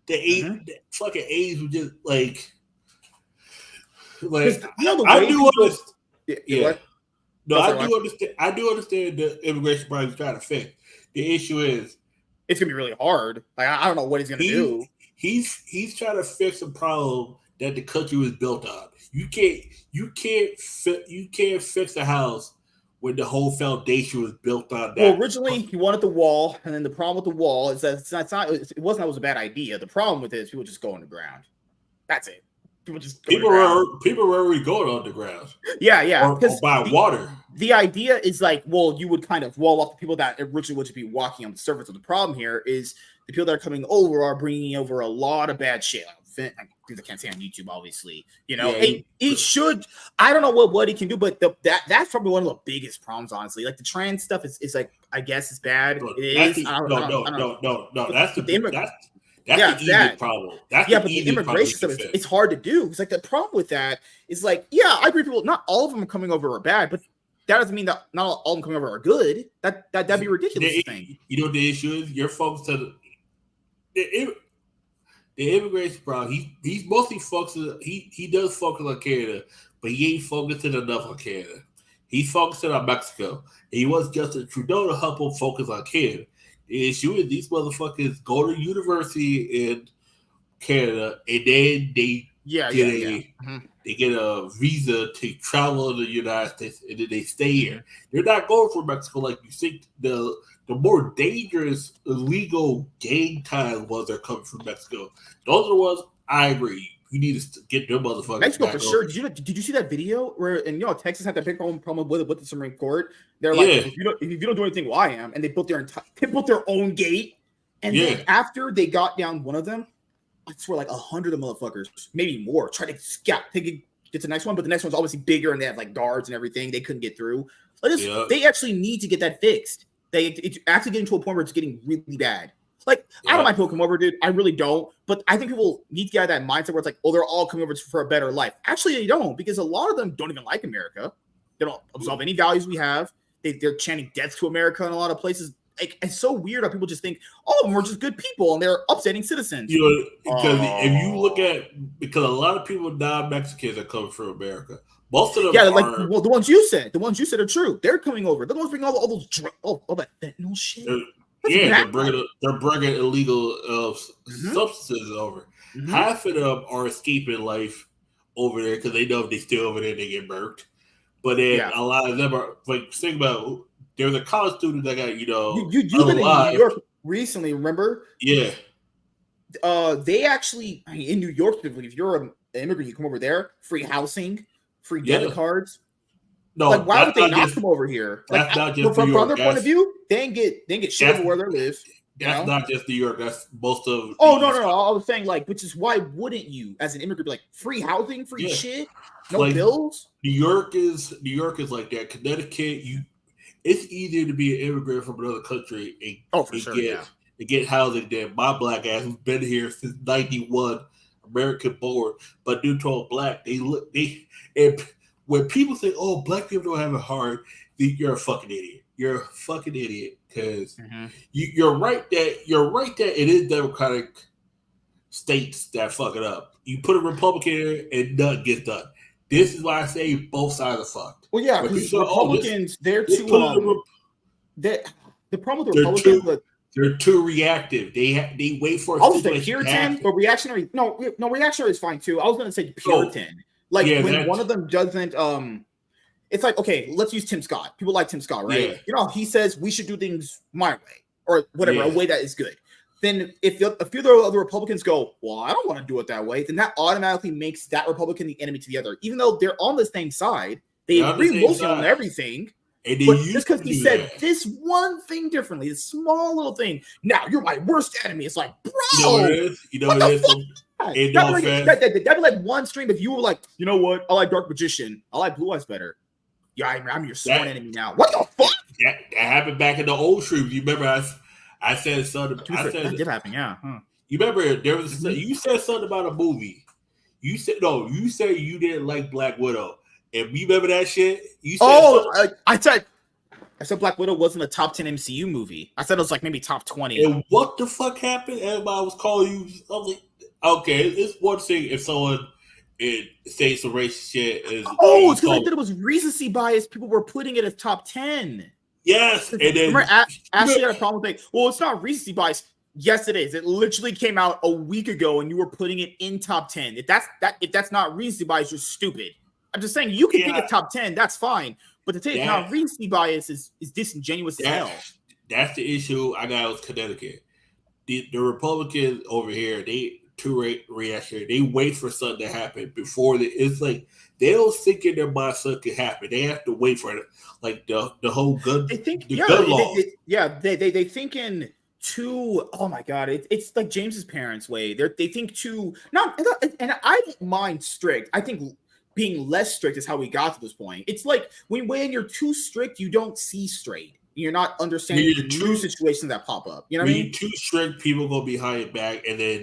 the fucking 80s were just like the way I do understand. Yeah. No, I do understand. I do understand the immigration problem is trying to fix. The issue is it's gonna be really hard. Like I don't know what he's gonna do. He's trying to fix a problem that the country was built on. You can't fix a house when the whole foundation was built on that. Well, originally he wanted the wall, and then the problem with the wall is that it wasn't that it was a bad idea. The problem with it is people just go underground. That's it. People were already going underground. Yeah. Or by water. The idea is like, well, you would kind of wall off the people that originally would just be walking on the surface. Of the problem here is the people that are coming over are bringing over a lot of bad shit. I can't say on YouTube, obviously. You know, he should. I don't know what he can do, but that's probably one of the biggest problems, honestly. Like the trans stuff is like, I guess it's bad. No, it is. No. That's the easy problem. But the immigration stuff, it's hard to do. It's like the problem with that is like, yeah, I agree. People, not all of them coming over are bad, but that doesn't mean that not all of them coming over are good. That'd be ridiculous. You know what the issue is? You're focused on the immigration problem. He's mostly focused. He does focus on Canada, but he ain't focusing enough on Canada. He's focusing on Mexico. He wants Justin Trudeau to help him focus on Canada. The issue is these motherfuckers go to university in Canada and then they get a visa to travel to the United States and then they stay here. They're not going for Mexico like you think. The more dangerous illegal gang time ones are coming from Mexico. Those are the ones I agree. You need to get them motherfuckers. Mexico for sure. Did you see that video where Texas had that big problem with the Supreme Court? They're like, if you don't do anything, well, I am, and they built their own gate. And then after they got down one of them, I swear like 100 of motherfuckers, maybe more, tried to scout to get to the next one, but the next one's obviously bigger and they have like guards and everything. They couldn't get through. They actually need to get that fixed. It's actually getting to a point where it's getting really bad. Like, I don't mind people come over, dude. I really don't. But I think people need to get out of that mindset where it's like, oh, they're all coming over for a better life. Actually, they don't, because a lot of them don't even like America. They don't absolve any values we have. They're chanting death to America in a lot of places. Like, it's so weird how people just think all of them are just good people and they're upsetting citizens. Because if you look at, because a lot of people, non-Mexicans are coming from America. Most of them the ones you said are true. They're coming over. They're the ones bringing all those all that fentanyl shit. They're bringing illegal substances over. Mm-hmm. Half of them are escaping life over there because they know if they stay over there, they get murked. But then a lot of them are like, think about, there's a college student that got, you've been in New York recently, remember? Yeah. They actually, in New York, if you're an immigrant, you come over there, free housing, free debit cards. No, like, why would they not come over here? Like, not just from their point of view, they didn't get shit everywhere they live. That's not just New York. That's most of. Oh no! I was saying, like, which is why wouldn't you, as an immigrant, be like, free housing, free shit, no bills? New York is like that. Connecticut, it's easier to be an immigrant from another country and get housing than my black ass who's been here since '91, American born, but due to all black, when people say, "Oh, black people don't have it hard," you're a fucking idiot. You're a fucking idiot because you're right that it is democratic states that fuck it up. You put a Republican in and nothing gets done. This is why I say both sides are fucked. Well, yeah, because Republicans, they're too. The problem with the Republicans, they're too reactive. They wait for. I was going to say Puritan, but reactionary. No, reactionary is fine too. I was going to say Puritan. When one of them doesn't, it's like, okay, let's use Tim Scott. People like Tim Scott, right? Yeah. He says we should do things my way or whatever, a way that is good. Then if a few of the other Republicans go, well, I don't want to do it that way, then that automatically makes that Republican the enemy to the other. Even though they're on the same side, they agree mostly on everything. But just because he said this one thing differently, this small little thing, now you're my worst enemy. It's like, bro, you know what it is? That'd be like one stream if you were like, you know what? I like Dark Magician. I like Blue Eyes better. Yeah, I'm your sworn enemy now. What the fuck? That happened back in the old streams. You remember I said something. That did happen, yeah. You remember there was you said something about a movie. You said you didn't like Black Widow, And you remember that shit? You said I said Black Widow wasn't a top 10 MCU movie. I said it was like maybe top 20. And what the fuck happened? Everybody was calling you. I was like, okay, it's one thing if someone say some racist shit. It's because I thought it was recency bias. People were putting it as top 10. Yes, and then remember Ashley had a problem with well, it's not recency bias. Yes, it is. It literally came out a week ago, and you were putting it in top 10. If that's not recency bias, you're stupid. I'm just saying you can think it's top 10. That's fine. But to say it's not recency bias is disingenuous as hell. That's the issue I got with Connecticut. The Republicans over here, they reaction. They wait for something to happen before it's like they don't think in their mind something can happen. They have to wait for it. Like the whole gun. They think gun law. They think in too. Oh my god, it's like James's parents' way. They think too. And I don't mind strict. I think being less strict is how we got to this point. It's like when you're too strict, you don't see straight. You're not understanding the new situations that pop up. You know what I mean? Too strict, people go behind your back, and then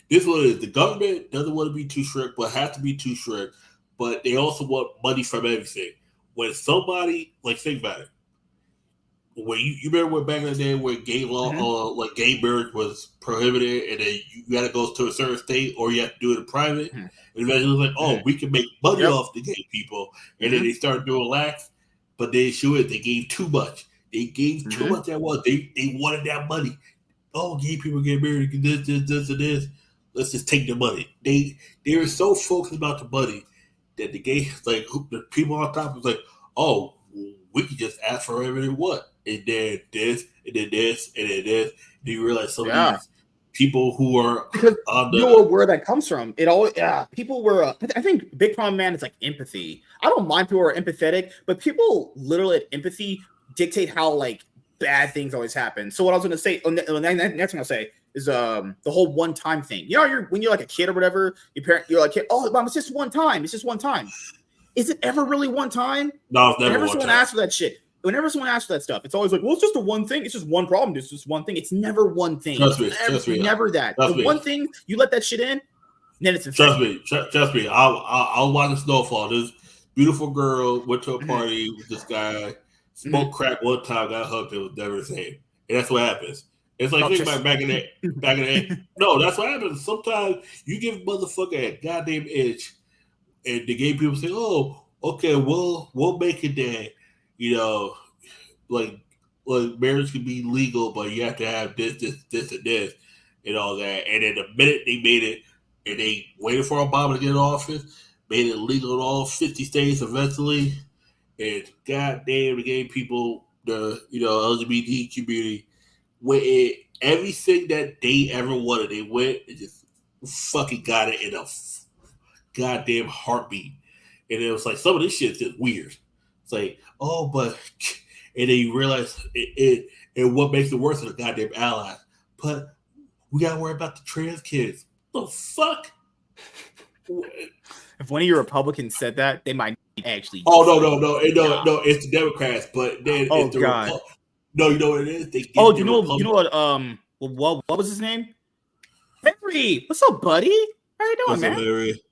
this one is the government doesn't want to be too strict, but have to be too strict. But they also want money from everything. When somebody think about it, when you remember back in the day where gay law, like gay marriage was prohibited, and then you got to go to a certain state, or you have to do it in private. And eventually, it was like, we can make money off the gay people, and then they started doing lax. But the issue is they gave too much. They gave too much at once. They wanted that money. Oh, gay people get married. This, and this. Let's just take the money. They were so focused about the money that the gay, the people on top was like, oh, we can just ask for everything we want. And then this, and then this, and then this. Do you realize some of these people who are on the... You know where that comes from. It always, people were... I think big problem, man, is like empathy. I don't mind people who are empathetic, but people literally at empathy dictate how bad things always happen. So what I was going to say, next thing I'll say is the whole one-time thing. You know, when you're like a kid or whatever, you're like, oh, mom, it's just one time. It's just one time. Is it ever really one time? No, it's never Whenever one someone time. asks for that shit, whenever someone asks for that stuff, it's always like, well, it's just a one thing. It's just one problem. It's just one thing. It's never one thing. It's never that. The one thing, you let that shit in, then it's insane. Trust me. I'll watch the snowfall. This beautiful girl went to a party with this guy, smoked crack one time, got hooked. It was never the same. And that's what happens. It's like, think about back in the day. No, that's what happens. Sometimes you give a motherfucker a goddamn itch, and the gay people say, oh, okay, we'll make it that, you know, like marriage can be legal, but you have to have this, and this, and all that. And then the minute they made it, and they waited for Obama to get in office, made it legal in all 50 states eventually, and goddamn, the gay people, the LGBT community, went everything that they ever wanted. They went and just fucking got it in a goddamn heartbeat. And it was like, some of this shit's just weird. It's like, oh, but, and then you realize and what makes it worse is the goddamn allies. But we gotta worry about the trans kids. The fuck? If one of your Republicans said that, they might actually. Oh no! It's the Democrats, but then it's the God. No, you know what it is? You know what? What was his name? Henry. What's up, buddy? How you doing, man? Henry?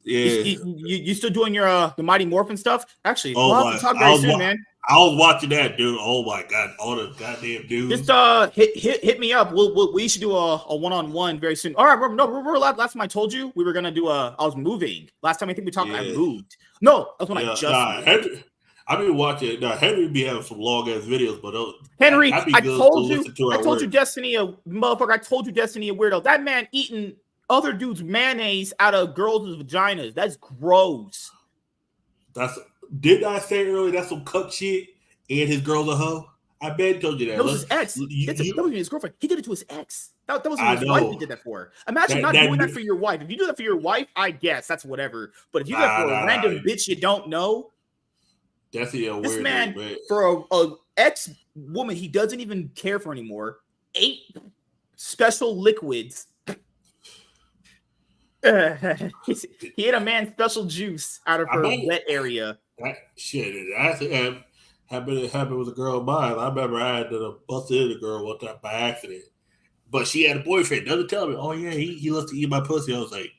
Yeah. You still doing your the Mighty Morphin stuff? Actually, we'll have to talk very soon, man. I was watching that, dude. Oh my god, all the goddamn dudes. Just hit me up. We should do a one-on-one very soon. All right, remember last time I told you we were gonna do I was moving. Last time I think we talked, I moved. No, that's when I just moved. I've been watching. Henry be having some long ass videos, but Henry, I told you, Destiny, a motherfucker. I told you, Destiny, a weirdo. That man eating other dudes' mayonnaise out of girls' vaginas. That's gross. Did I say earlier that's some cuck shit? And his girl's a hoe. I bet told you that. That was his ex. That wasn't his girlfriend. He did it to his ex. That wasn't his wife he did that for. Imagine not doing that for your wife. If you do that for your wife, I guess that's whatever. But if you do that for a random bitch you don't know, that's a weird. This man, for a ex woman he doesn't even care for anymore, 8 special liquids. He ate a man's special juice out of her wet area. That happened with a girl of mine. I remember I had to bust in a girl one time by accident, but she had a boyfriend. Doesn't tell me. Oh yeah, he loves to eat my pussy. I was like,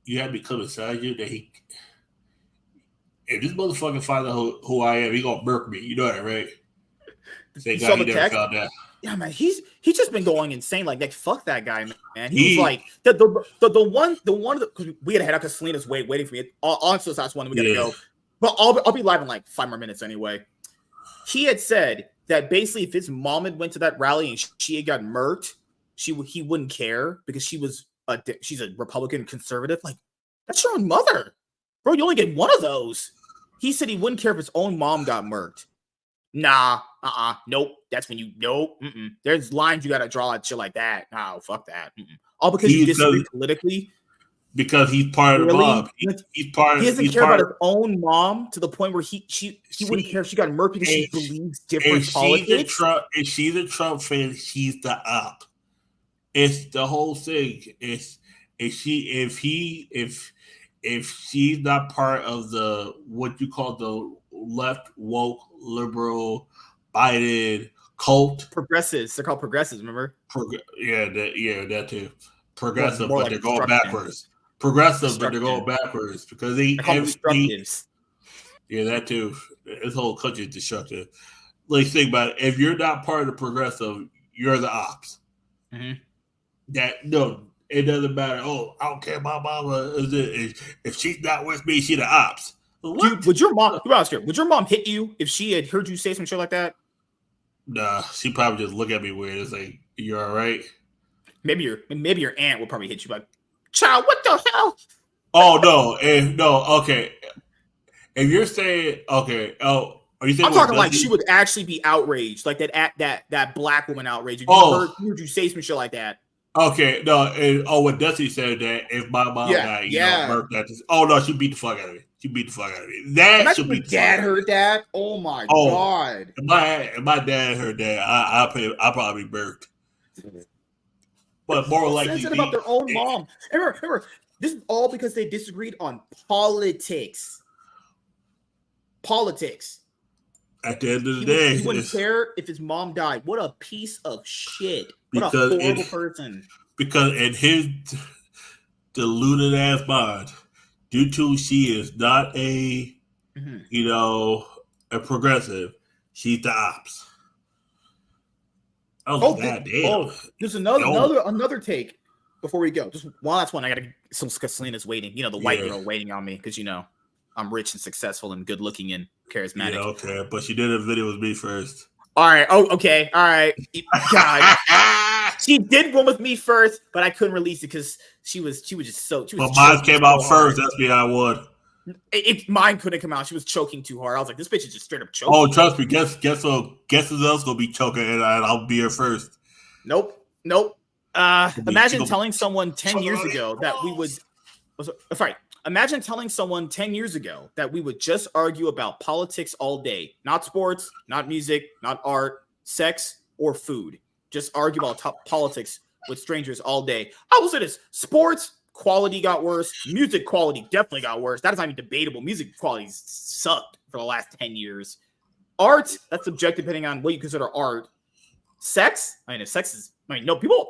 you had me come inside you that he. if this motherfucker find out who I am, he gonna murk me. You know that, right? Thank You God saw he the never text? found that. Yeah, man, he's just been going insane. Like fuck that guy, man. He was like the one because we gotta head out because Selena's waiting for me. Honestly, that's one we gotta go. But I'll be live in like 5 more minutes anyway. He had said that basically if his mom had went to that rally and she had got murked, he wouldn't care because she's a Republican conservative. Like, that's your own mother, bro. You only get one of those. He said he wouldn't care if his own mom got murked. Nah, nope. That's when nope. There's lines you gotta draw at shit like that. No, fuck that. All because you disagree politically. Because he's part of the mob. He doesn't care about his own mom to the point where he wouldn't care if she got murked because she believes different politics. If she's a Trump fan, she's the op. It's the whole thing. If she's not part of the what you call the left woke liberal Biden cult. Progressives. They're called progressives, remember? That too. Progressive, but they're going backwards. Progressive, but they're going backwards because they destructives. Yeah, that too. This whole country is destructive. Like, think about it. If you're not part of the progressive, you're the ops. Mm-hmm. It doesn't matter. Oh, I don't care. My mama if she's not with me, she's the ops. Would your mom hit you if she had heard you say some shit like that? Nah, she probably just look at me weird. It's like, you all right? Maybe your aunt will probably hit you like, child, what the hell? Oh no, okay. If you're saying okay, are you saying I'm talking like she would actually be outraged, like that black woman outraged. If you heard you say some shit like that. Okay, no, when Dusty said that if my mom died, murked that. Oh no, she beat the fuck out of me. That should be. My dad heard that. Oh my god! If my dad heard that, I probably burped. But more likely, said about their own mom. Remember, this is all because they disagreed on politics. At the end of the day, he wouldn't care if his mom died. What a piece of shit! What a horrible person. Because in his deluded ass mind, due to she is not a progressive, she's the ops. There's another take before we go. Just one last one. I gotta. Some Selena's waiting. The white girl waiting on me because I'm rich and successful and good looking and charismatic. Yeah, okay, but she did a video with me first. All right. Oh, okay. All right. God, she did one with me first, but I couldn't release it because she was just so. But mine came out first. That's me. I would. Mine couldn't come out. She was choking too hard. I was like, this bitch is just straight up choking. Oh, trust me. Guess who else gonna be choking, and I'll be here first. Nope. Imagine telling someone 10 years ago that we would. Sorry. Imagine telling someone 10 years ago that we would just argue about politics all day. Not sports, not music, not art, sex, or food. Just argue about politics with strangers all day. I will say this. Sports quality got worse. Music quality definitely got worse. That is not even debatable. Music quality sucked for the last 10 years. Art, that's subjective depending on what you consider art. Sex? People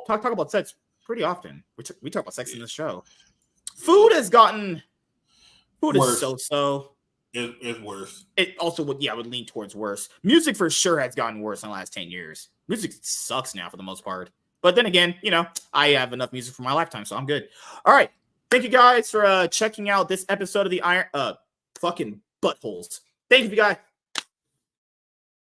talk about sex pretty often. We talk about sex in this show. Food is so-so. It's worse. It also would lean towards worse. Music for sure has gotten worse in the last 10 years. Music sucks now for the most part. But then again, I have enough music for my lifetime, so I'm good. All right. Thank you guys for checking out this episode of the fucking buttholes. Thank you guys.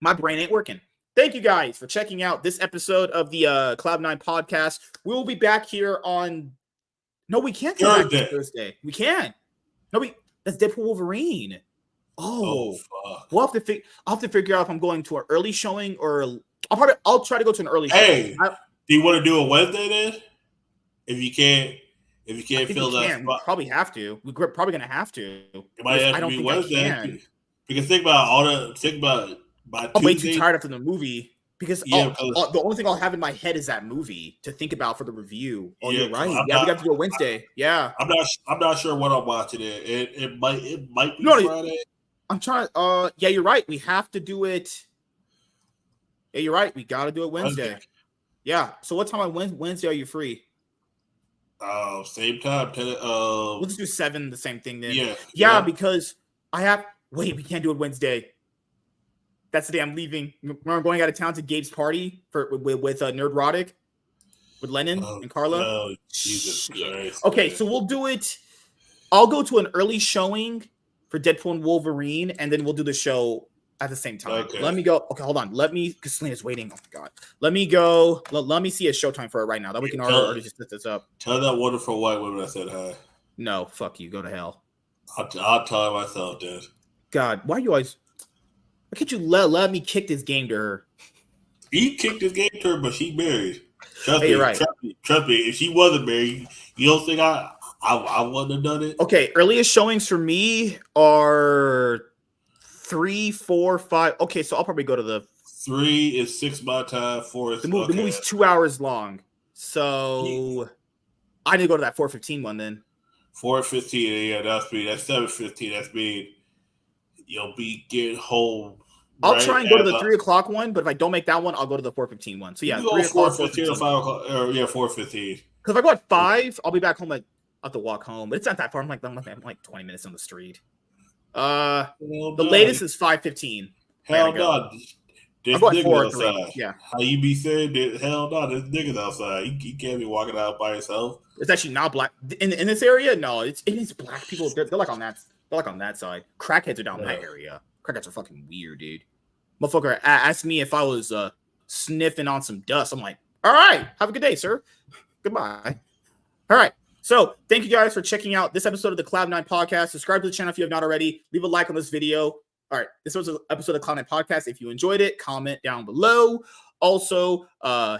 My brain ain't working. Thank you guys for checking out this episode of the Cloud9 podcast. We will be back here on. No, we can't come back this Thursday. We can't. That's Deadpool Wolverine. Oh fuck. I'll have to figure out if I'm going to an early showing or I'll try to go to an early showing. Do you want to do a Wednesday then? If you can't fill that spot. We probably have to. We're probably gonna have to. It might have to be Wednesday. Because think about it. I'm way too tired after the movie. Because the only thing I'll have in my head is that movie to think about for the review. Oh, you're right. We have to do a Wednesday. Yeah. I'm not sure what I'm watching. It might be Friday. I'm trying. Yeah, you're right. We have to do it. Yeah, you're right. We got to do it Wednesday. Yeah. So what time on Wednesday are you free? Same time. We'll just do 7. The same thing then. Yeah. Because I have Wait, we can't do it Wednesday. That's the day I'm leaving. Remember, I'm going out of town to Gabe's party with Nerdrotic, with Lennon and Carla. Oh, Jesus Christ. Okay, man. so we'll do it. I'll go to an early showing for Deadpool and Wolverine, and then we'll do the show at the same time. Okay. Let me go. Okay, hold on. Because Selena's waiting. Oh my God. Let me go. Let me see a showtime for it right now. That we can already just set this up. Tell that wonderful white woman I said hi. No, fuck you. Go to hell. I'll tell her myself, dude. God, why you always... Why can't you let me kick this game to her? He kicked his game to her, but she married. Trust Hey, me, you're right. Trust me. If she wasn't married, you don't think I wouldn't have done it? Okay, earliest showings for me are 3, 4, 5. Okay, so I'll probably go to the 3 is 6 my time. 4 is the movie's 2 hours long, so I need to go to that 4:15 one then. 4:15, yeah, that's me. That's 7:15. That's me. You'll be getting home. I'll try and go to the 3 o'clock one, but if I don't make that one, I'll go to the 4:15 one. So yeah, 3 o'clock, 4:15 or 5 o'clock. Or, yeah, 4:15. Because if I go at 5, I'll be back home. I have to walk home, but it's not that far. I'm like 20 minutes on the street. The latest is 5:15. Hell no. There's niggas outside. Yeah. How you be saying that? Hell no, there's niggas outside. You can't be walking out by yourself. It's actually not black in this area. No, it is black people. They're like on that. They're like on that side. Crackheads are down that area. Crackheads are fucking weird, dude. Motherfucker asked me if I was sniffing on some dust. I'm like, all right, have a good day, sir. Goodbye. All right. So thank you guys for checking out this episode of the Cloud9 podcast. Subscribe to the channel if you have not already. Leave a like on this video. All right, this was an episode of Cloud9 Podcast. If you enjoyed it, comment down below. Also,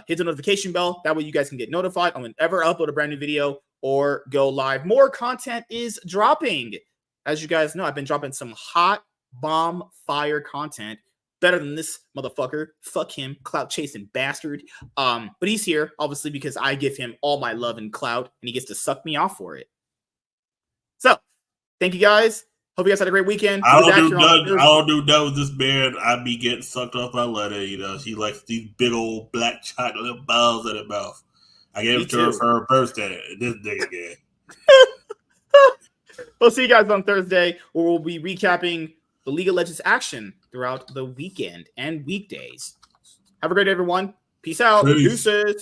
hit the notification bell. That way you guys can get notified on whenever I upload a brand new video or go live. More content is dropping. As you guys know, I've been dropping some hot bomb fire content. Better than this motherfucker. Fuck him, clout chasing bastard. But he's here, obviously, because I give him all my love and clout, and he gets to suck me off for it. So, thank you guys. Hope you guys had a great weekend. I don't do nothing with this man. I be getting sucked off by Letter. You know, she likes these big old black chocolate balls in her mouth. I gave it to her for her birthday. This nigga again. We'll see you guys on Thursday, where we'll be recapping the League of Legends action throughout the weekend and weekdays. Have a great day, everyone. Peace out. Deuces.